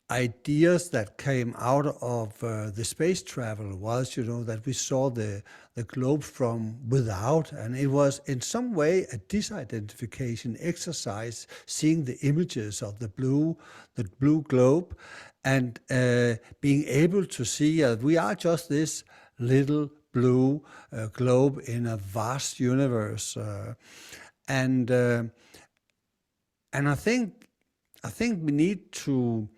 ideas that came out of the space travel was, that we saw the globe from without, and it was in some way a disidentification exercise, seeing the images of the blue globe, and being able to see that we are just this little blue globe in a vast universe, and I think we need to.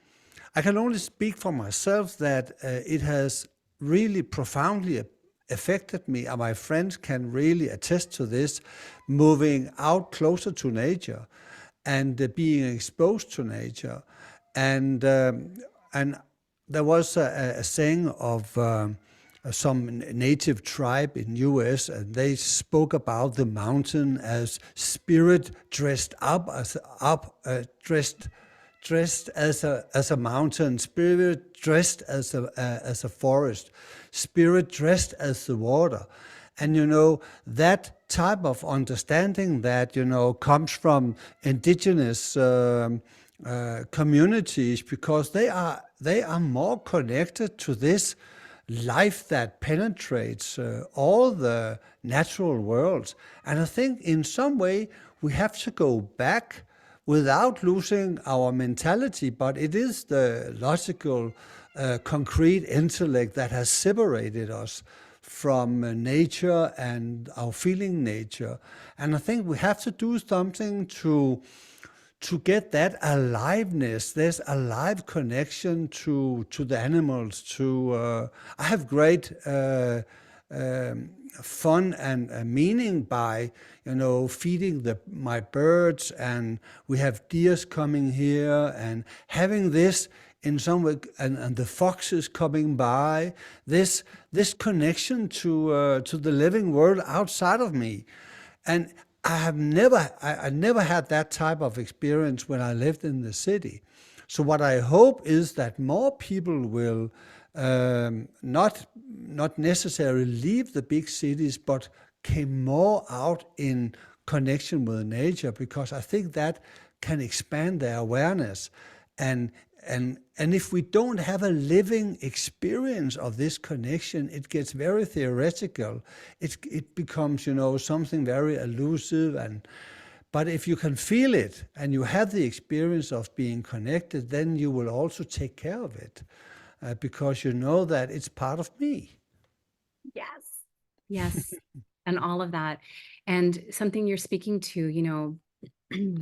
I can only speak for myself that it has really profoundly affected me, and my friends can really attest to this, moving out closer to nature and being exposed to nature. And there was a saying of some native tribe in US, and they spoke about the mountain as spirit dressed dressed as a mountain, spirit dressed as a forest, spirit dressed as the water. And that type of understanding that comes from indigenous communities, because they are more connected to this life that penetrates all the natural worlds. And I think in some way we have to go back without losing our mentality, but it is the logical, concrete intellect that has separated us from nature and our feeling nature. And I think we have to do something to get that aliveness, there's a live connection to the animals. I have great fun and meaning by feeding my birds, and we have deers coming here and having this in some way, and the foxes coming by. This connection to the living world outside of me. And I never had that type of experience when I lived in the city. So what I hope is that more people will not necessarily leave the big cities, but came more out in connection with nature, because I think that can expand their awareness. And and if we don't have a living experience of this connection, it gets very theoretical. It becomes, something very elusive. But if you can feel it and you have the experience of being connected, then you will also take care of it, because you know that it's part of me. Yes. Yes. And all of that. And something you're speaking to,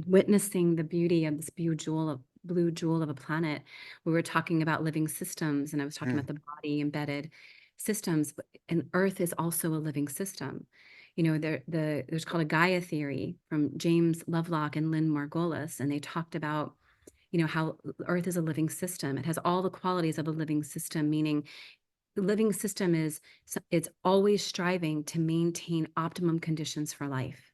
witnessing the beauty of this blue jewel of a planet. We were talking about living systems, and I was talking about the body embedded systems, and Earth is also a living system. There's called a Gaia theory from James Lovelock and Lynn Margolis, and they talked about how Earth is a living system. It has all the qualities of a living system, meaning the living system it's always striving to maintain optimum conditions for life.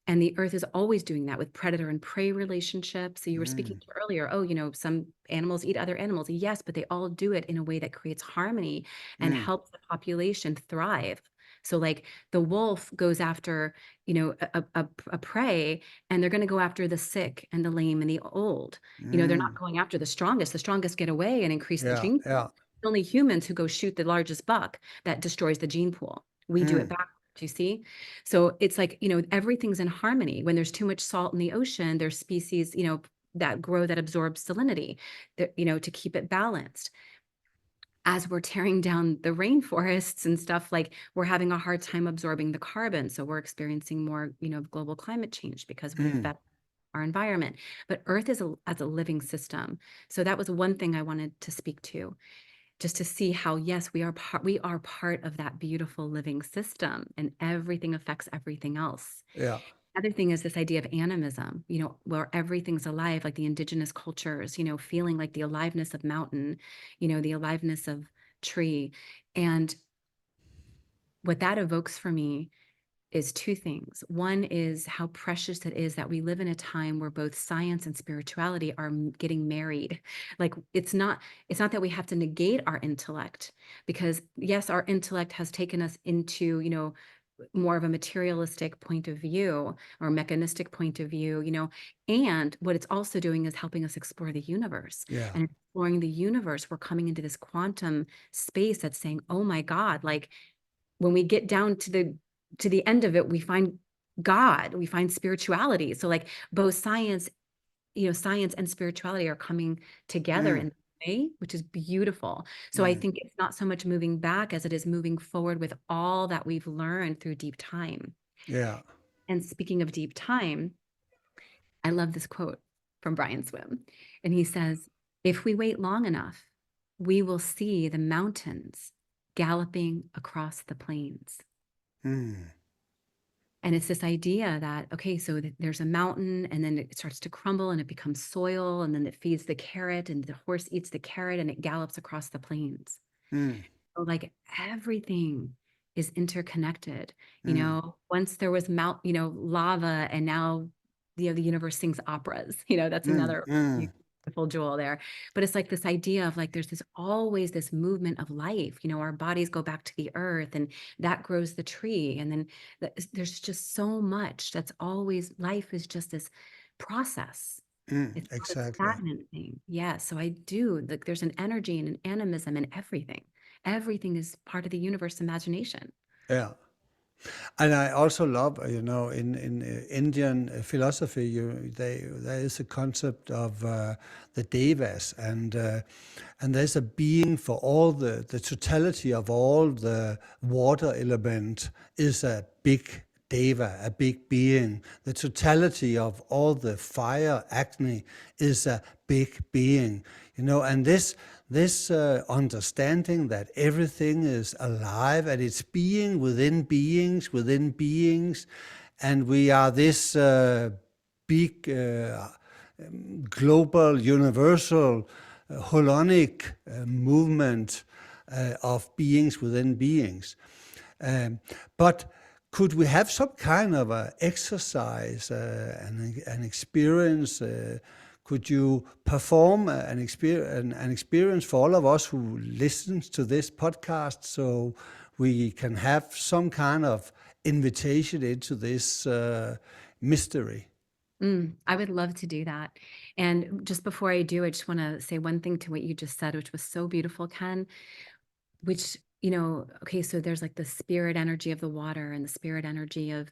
And the Earth is always doing that with predator and prey relationships. So you were speaking to earlier, some animals eat other animals. Yes, but they all do it in a way that creates harmony and helps the population thrive. So like the wolf goes after, a prey, and they're going to go after the sick and the lame and the old. They're not going after the strongest. The strongest get away and increase the gene pool. Yeah. It's only humans who go shoot the largest buck that destroys the gene pool. We do it back. Do you see? So it's like, everything's in harmony. When there's too much salt in the ocean, there's species, that absorb salinity, to keep it balanced. As we're tearing down the rainforests and stuff, like we're having a hard time absorbing the carbon. So we're experiencing more, global climate change because we've affected our environment. But Earth is as a living system. So that was one thing I wanted to speak to. Just to see how, yes, we are part of that beautiful living system, and everything affects everything else. Yeah. Other thing is this idea of animism, where everything's alive, like the indigenous cultures, feeling like the aliveness of mountain, the aliveness of tree. And what that evokes for me is two things. One is how precious it is that we live in a time where both science and spirituality are getting married. Like it's not that we have to negate our intellect, because yes, our intellect has taken us into, more of a materialistic point of view or mechanistic point of view, and what it's also doing is helping us explore the universe. Yeah. And exploring the universe, we're coming into this quantum space that's saying, oh my God, like when we get down to the end of it, we find God, we find spirituality. So like both science and spirituality are coming together in a way, which is beautiful. So I think it's not so much moving back as it is moving forward with all that we've learned through deep time. Yeah. And speaking of deep time, I love this quote from Brian Swim. And he says, if we wait long enough, we will see the mountains galloping across the plains. And it's this idea that, okay, so there's a mountain, and then it starts to crumble and it becomes soil, and then it feeds the carrot, and the horse eats the carrot, and it gallops across the plains. So like everything is interconnected. Once there was lava, and now the universe sings operas. That's another beautiful jewel there. But it's like this idea of like there's always this movement of life. Our bodies go back to the earth, and that grows the tree, and then there's just so much that's always, life is just this process. It's not a Exactly. stagnant thing. Yeah. So I do, like there's an energy and an animism in everything. Everything is part of the universe imagination. Yeah. And I also love, in Indian philosophy, there is a concept of the devas, and there's a being for all the totality of all the water element is a big deva, a big being. The totality of all the fire, Agni, is a big being. And this understanding that everything is alive and it's being within beings, and we are this big global, universal, holonic movement of beings within beings. But could we have some kind of a exercise, an experience? Could you perform an experience for all of us who listens to this podcast, so we can have some kind of invitation into this mystery? I would love to do that. And just before I do, I just want to say one thing to what you just said, which was so beautiful, Ken, which, okay, so there's like the spirit energy of the water and the spirit energy of,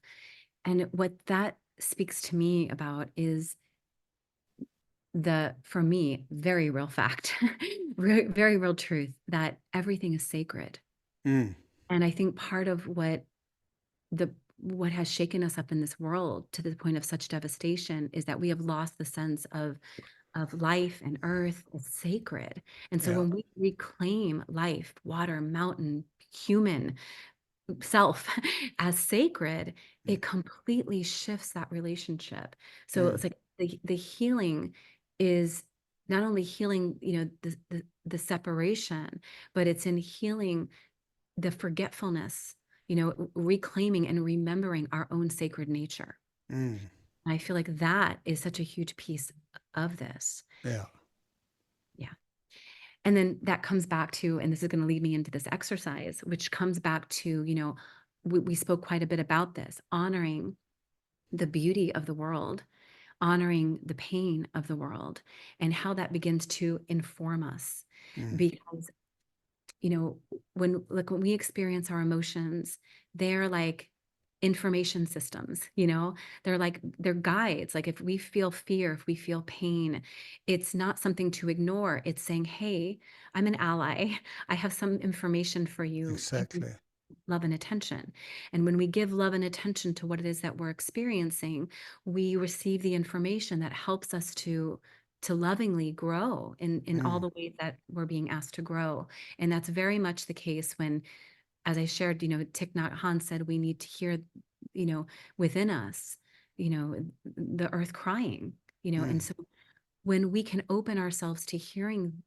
and what that speaks to me about is for me, very real fact, very real truth that everything is sacred. Mm, And I think part of what has shaken us up in this world to the point of such devastation is that we have lost the sense of life and earth as sacred. And so yeah. when we reclaim life, water, mountain, human self as sacred, it completely shifts that relationship. So it's like the healing is not only healing, the separation, but it's in healing the forgetfulness, reclaiming and remembering our own sacred nature. Mm, I feel like that is such a huge piece of this. yeah. Yeah. And then that comes back to, and this is going to lead me into this exercise, which comes back to, we spoke quite a bit about this, honoring the beauty of the world, honoring the pain of the world, and how that begins to inform us. Because, when we experience our emotions, they're like information systems, they're guides. Like if we feel fear, if we feel pain, it's not something to ignore. It's saying, hey, I'm an ally. I have some information for you. Give me Exactly. love and attention. And when we give love and attention to what it is that we're experiencing, we receive the information that helps us to lovingly grow in all the ways that we're being asked to grow. And that's very much the case when, as I shared, Thich Nhat Hanh said, we need to hear, within us, the earth crying, and so when we can open ourselves to hearing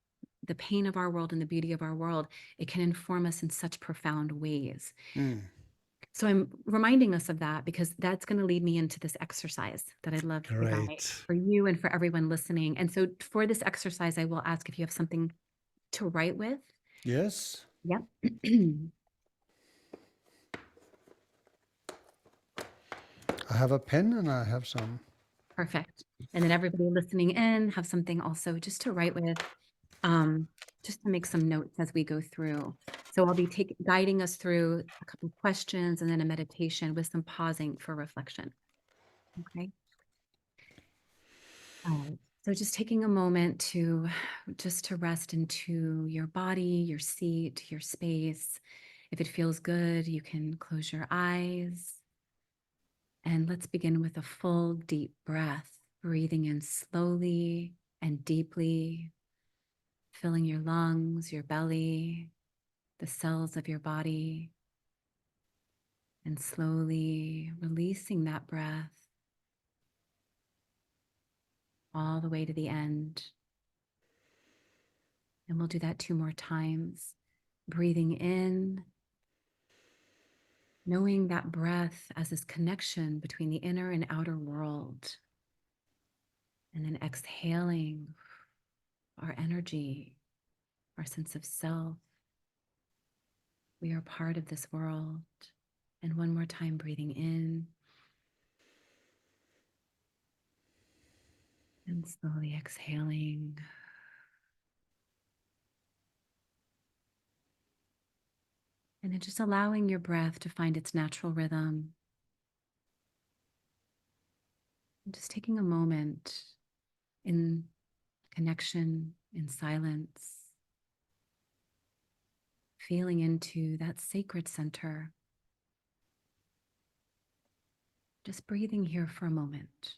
the pain of our world and the beauty of our world, it can inform us in such profound ways. So I'm reminding us of that because that's going to lead me into this exercise that I'd love to provide Great. for you and for everyone listening. And so for this exercise, I will ask if you have something to write with. Yes. Yep. I have a pen and I have some. Perfect. And then everybody listening in have something also just to write with, just to make some notes as we go through. So I'll be guiding us through a couple questions and then a meditation with some pausing for reflection. Okay. All right. So just taking a moment to rest into your body, your seat, your space. If it feels good, you can close your eyes. And let's begin with a full, deep breath, breathing in slowly and deeply, filling your lungs, your belly, the cells of your body, and slowly releasing that breath all the way to the end. And we'll do that 2 more times. Breathing in, knowing that breath as this connection between the inner and outer world. And then exhaling our energy, our sense of self. We are part of this world. And one more time, breathing in and slowly exhaling. And then just allowing your breath to find its natural rhythm. And just taking a moment in connection, in silence, feeling into that sacred center. Just breathing here for a moment.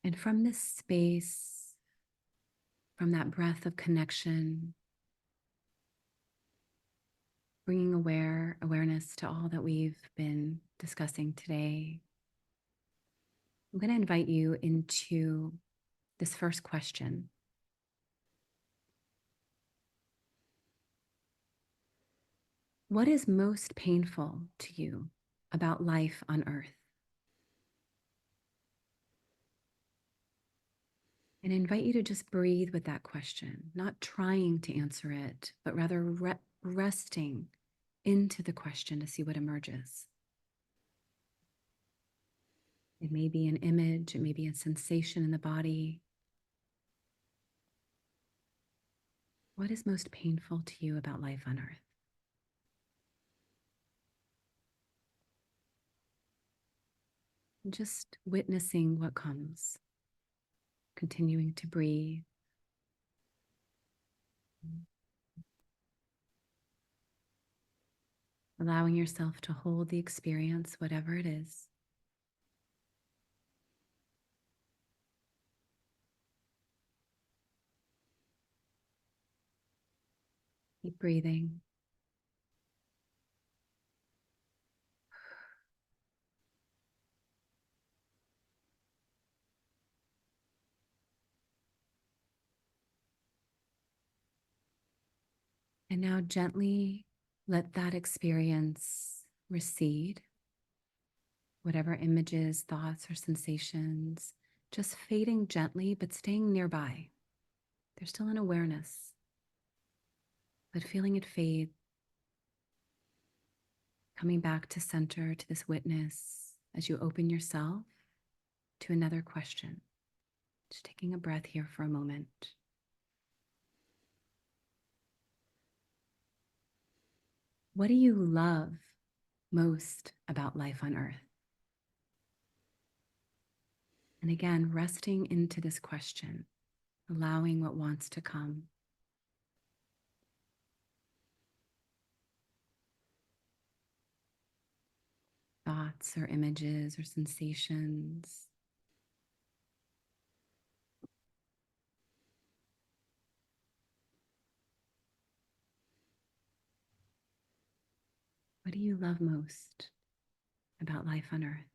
And from this space, from that breath of connection, bringing awareness to all that we've been discussing today, I'm going to invite you into this first question. What is most painful to you about life on Earth? And I invite you to just breathe with that question, not trying to answer it, but rather resting into the question to see what emerges. It may be an image, it may be a sensation in the body. What is most painful to you about life on Earth? And just witnessing what comes, continuing to breathe. Allowing yourself to hold the experience, whatever it is. Keep breathing. And now gently let that experience recede. Whatever images, thoughts, or sensations, just fading gently, but staying nearby. There's still an awareness, but feeling it fade, coming back to center, to this witness as you open yourself to another question. Just taking a breath here for a moment. What do you love most about life on Earth? And again, resting into this question, allowing what wants to come. Thoughts or images or sensations. What do you love most about life on Earth?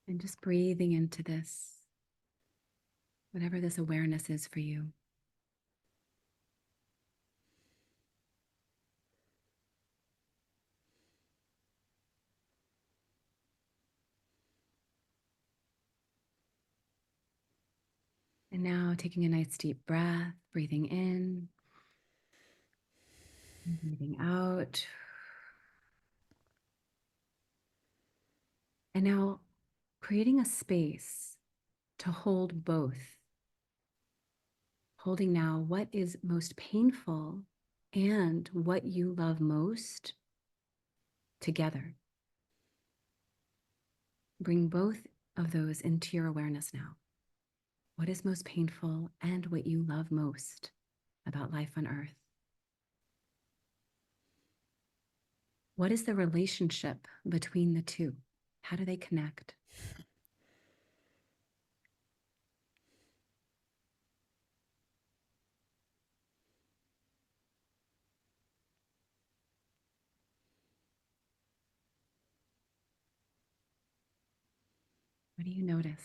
And just breathing into this, whatever this awareness is for you. And now taking a nice deep breath, breathing in, and breathing out. And now creating a space to hold both. Holding now what is most painful and what you love most together. Bring both of those into your awareness now. What is most painful and what you love most about life on Earth? What is the relationship between the two? How do they connect? What do you notice?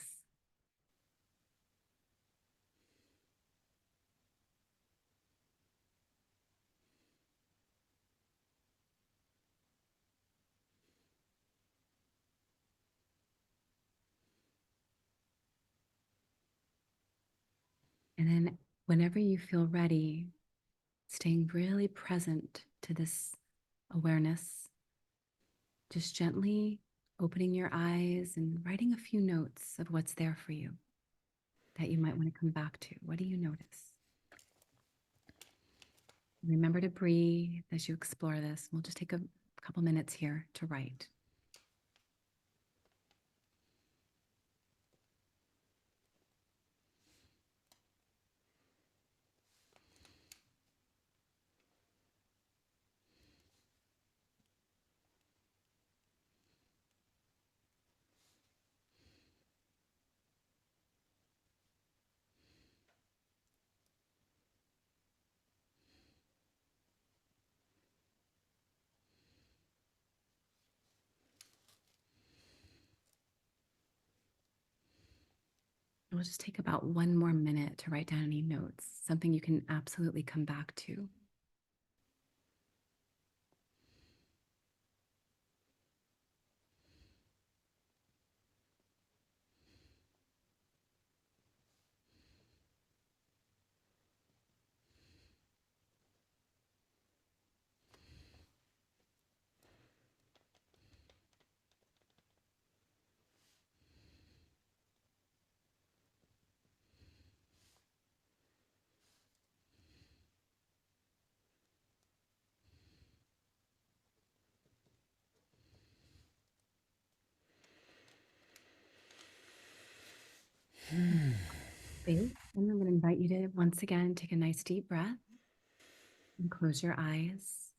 And then whenever you feel ready, staying really present to this awareness, just gently opening your eyes and writing a few notes of what's there for you that you might want to come back to. What do you notice? Remember to breathe as you explore this. We'll just take a couple minutes here to write. We'll just take about 1 more minute to write down any notes, something you can absolutely come back to. Great. And I'm going to invite you to once again take a nice deep breath and close your eyes,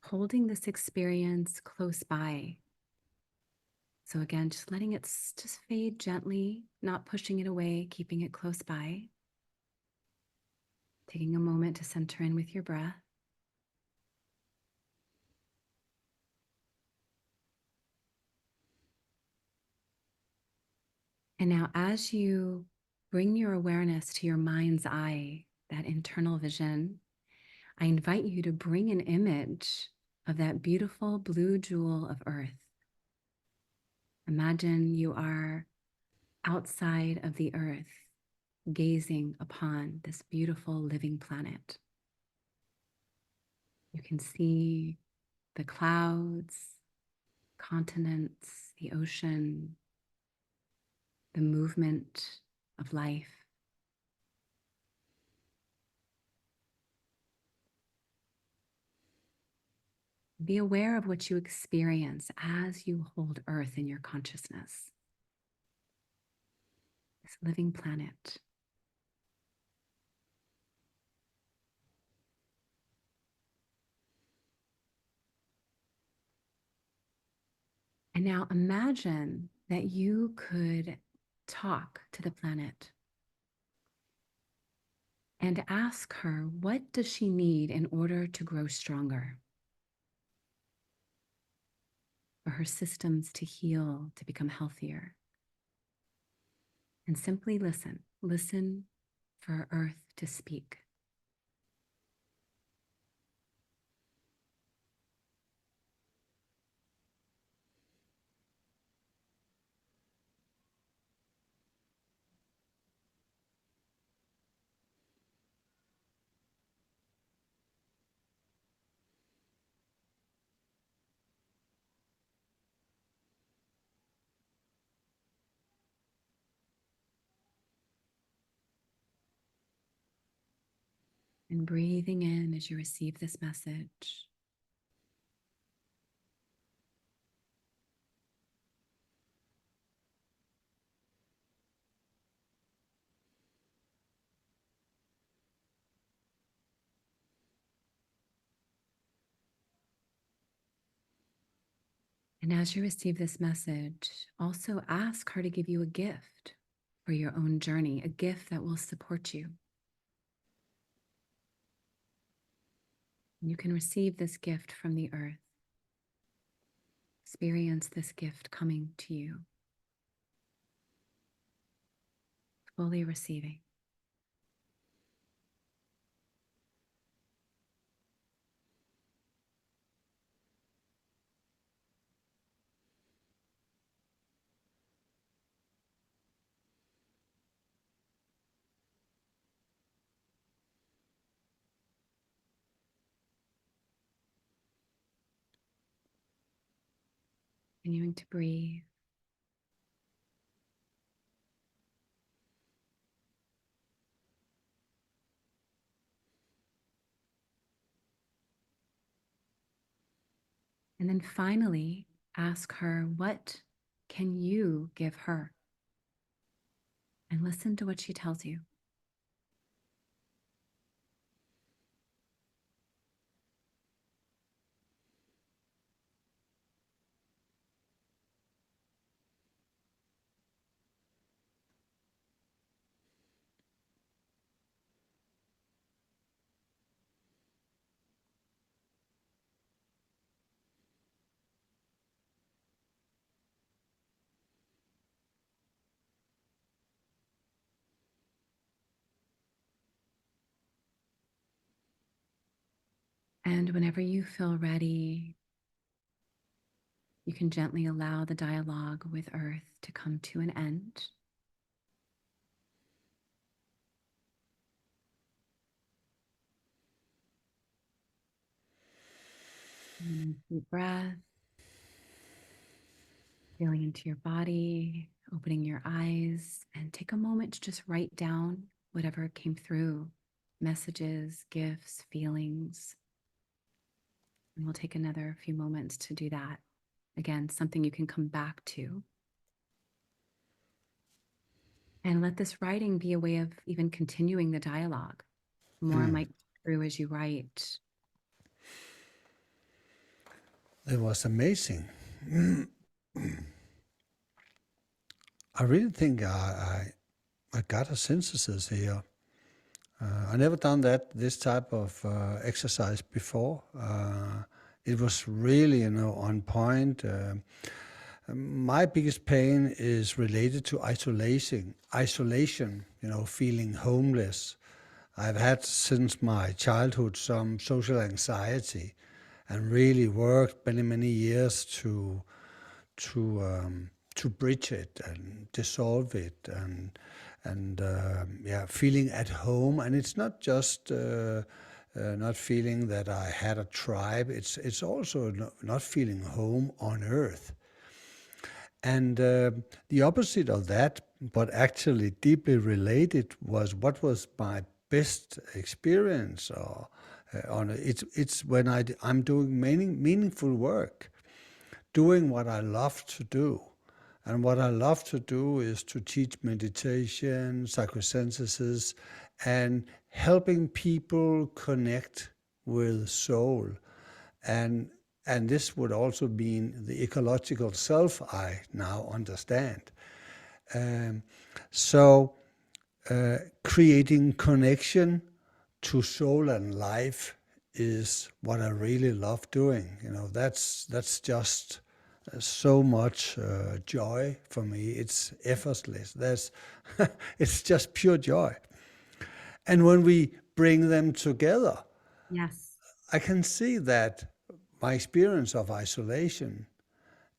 holding this experience close by. So again, just letting it just fade gently, not pushing it away, keeping it close by. Taking a moment to center in with your breath. And now as you bring your awareness to your mind's eye, that internal vision, I invite you to bring an image of that beautiful blue jewel of Earth. Imagine you are outside of the Earth, gazing upon this beautiful living planet. You can see the clouds, continents, the ocean, the movement of life. Be aware of what you experience as you hold Earth in your consciousness, this living planet. And now imagine that you could talk to the planet and ask her, what does she need in order to grow stronger? For her systems to heal, to become healthier. And simply listen. Listen for Earth to speak. And breathing in as you receive this message. And as you receive this message, also ask her to give you a gift for your own journey, a gift that will support you. You can receive this gift from the earth. Experience this gift coming to you, fully receiving. Continuing to breathe. And then finally, ask her, what can you give her? And listen to what she tells you. And whenever you feel ready, you can gently allow the dialogue with Earth to come to an end. Deep breath, feeling into your body, opening your eyes, and take a moment to just write down whatever came through, messages, gifts, feelings. And we'll take another few moments to do that. Again, something you can come back to. And let this writing be a way of even continuing the dialogue. More might come through as you write. It was amazing. I really think I got a synthesis here. I never done this type of exercise before. It was really, on point. My biggest pain is related to isolation, feeling homeless. I've had since my childhood some social anxiety, and really worked many years to bridge it and dissolve it, and feeling at home. And it's not just not feeling that I had a tribe. It's also not feeling home on Earth. And the opposite of that, but actually deeply related, was what was my best experience on it. It's when I'm doing meaningful work, doing what I love to do. And what I love to do is to teach meditation, psychosynthesis, and helping people connect with soul. And this would also mean the ecological self I now understand. So creating connection to soul and life is what I really love doing. That's just so much joy for me. It's effortless. It's just pure joy. And when we bring them together, Yes. I can see that my experience of isolation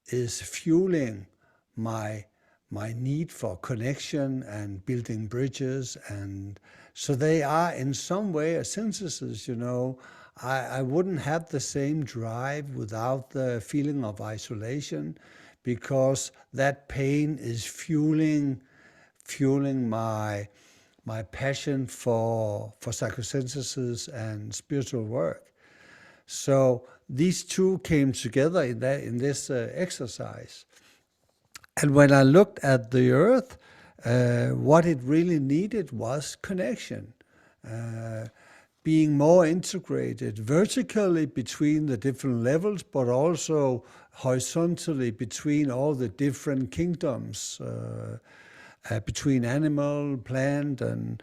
is fueling my need for connection and building bridges. And so they are in some way a synthesis. I wouldn't have the same drive without the feeling of isolation, because that pain is fueling my passion for psychosynthesis and spiritual work. So these two came together in this exercise. And when I looked at the Earth, what it really needed was connection. Being more integrated vertically between the different levels, but also horizontally between all the different kingdoms, between animal, plant, and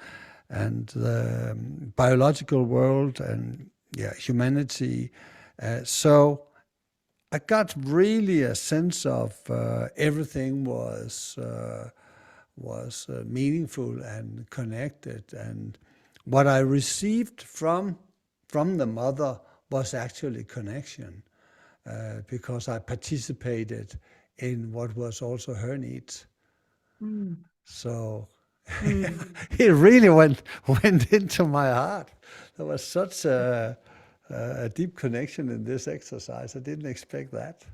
the biological world, and humanity. So I got really a sense of everything was meaningful and connected. And what I received from the mother was actually connection, because I participated in what was also her needs. So it really went into my heart. There was such a deep connection in this exercise. I didn't expect that.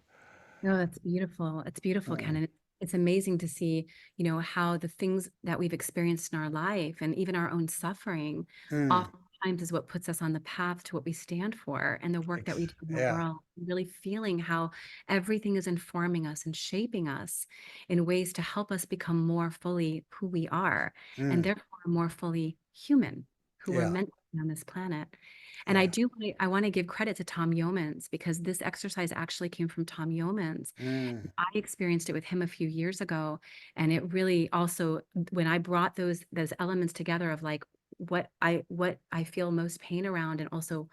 No, that's beautiful. It's beautiful, Ken. And it's amazing to see, how the things that we've experienced in our life and even our own suffering Mm. oftentimes is what puts us on the path to what we stand for and the work that we do in the Yeah, world. Really feeling how everything is informing us and shaping us in ways to help us become more fully who we are, and mm. therefore more fully human, who we're Yeah, meant to be on this planet. And yeah. I want to give credit to Tom Yeomans, because this exercise actually came from Tom Yeomans. Mm. I experienced it with him a few years ago, and it really also, when I brought those elements together of like what I feel most pain around, and also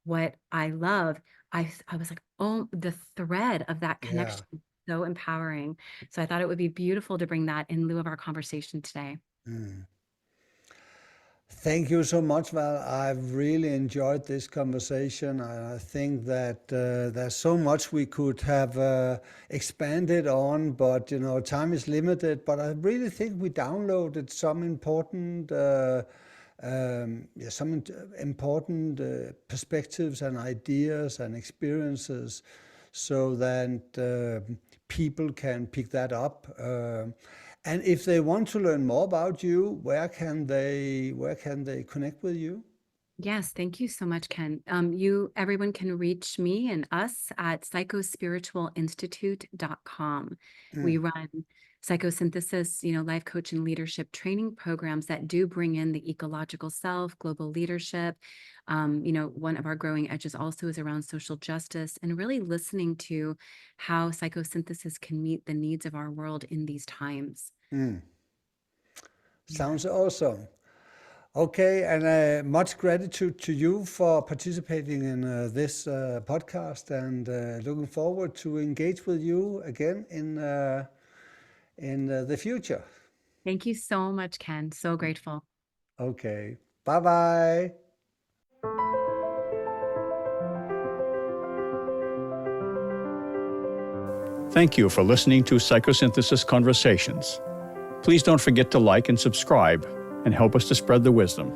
what I love, I was like, oh, the thread of that Yeah. connection is so empowering. So I thought it would be beautiful to bring that in lieu of our conversation today. Mm. Thank you so much, Val. I've really enjoyed this conversation. I think that there's so much we could have expanded on, but time is limited. But I really think we downloaded some important, important perspectives and ideas and experiences, so that people can pick that up. And if they want to learn more about you, where can they connect with you? Yes, thank you so much, Ken. Everyone can reach me and us at psychospiritualinstitute.com. We Mm, run psychosynthesis, life coach and leadership training programs that do bring in the ecological self, global leadership. One of our growing edges also is around social justice and really listening to how psychosynthesis can meet the needs of our world in these times. mm. Yeah. Sounds awesome. Okay, and much gratitude to you for participating in this podcast, and looking forward to engage with you again in the future. Thank you so much, Ken. So grateful. Okay, bye bye. Thank you for listening to Psychosynthesis Conversations. Please don't forget to like and subscribe and help us to spread the wisdom.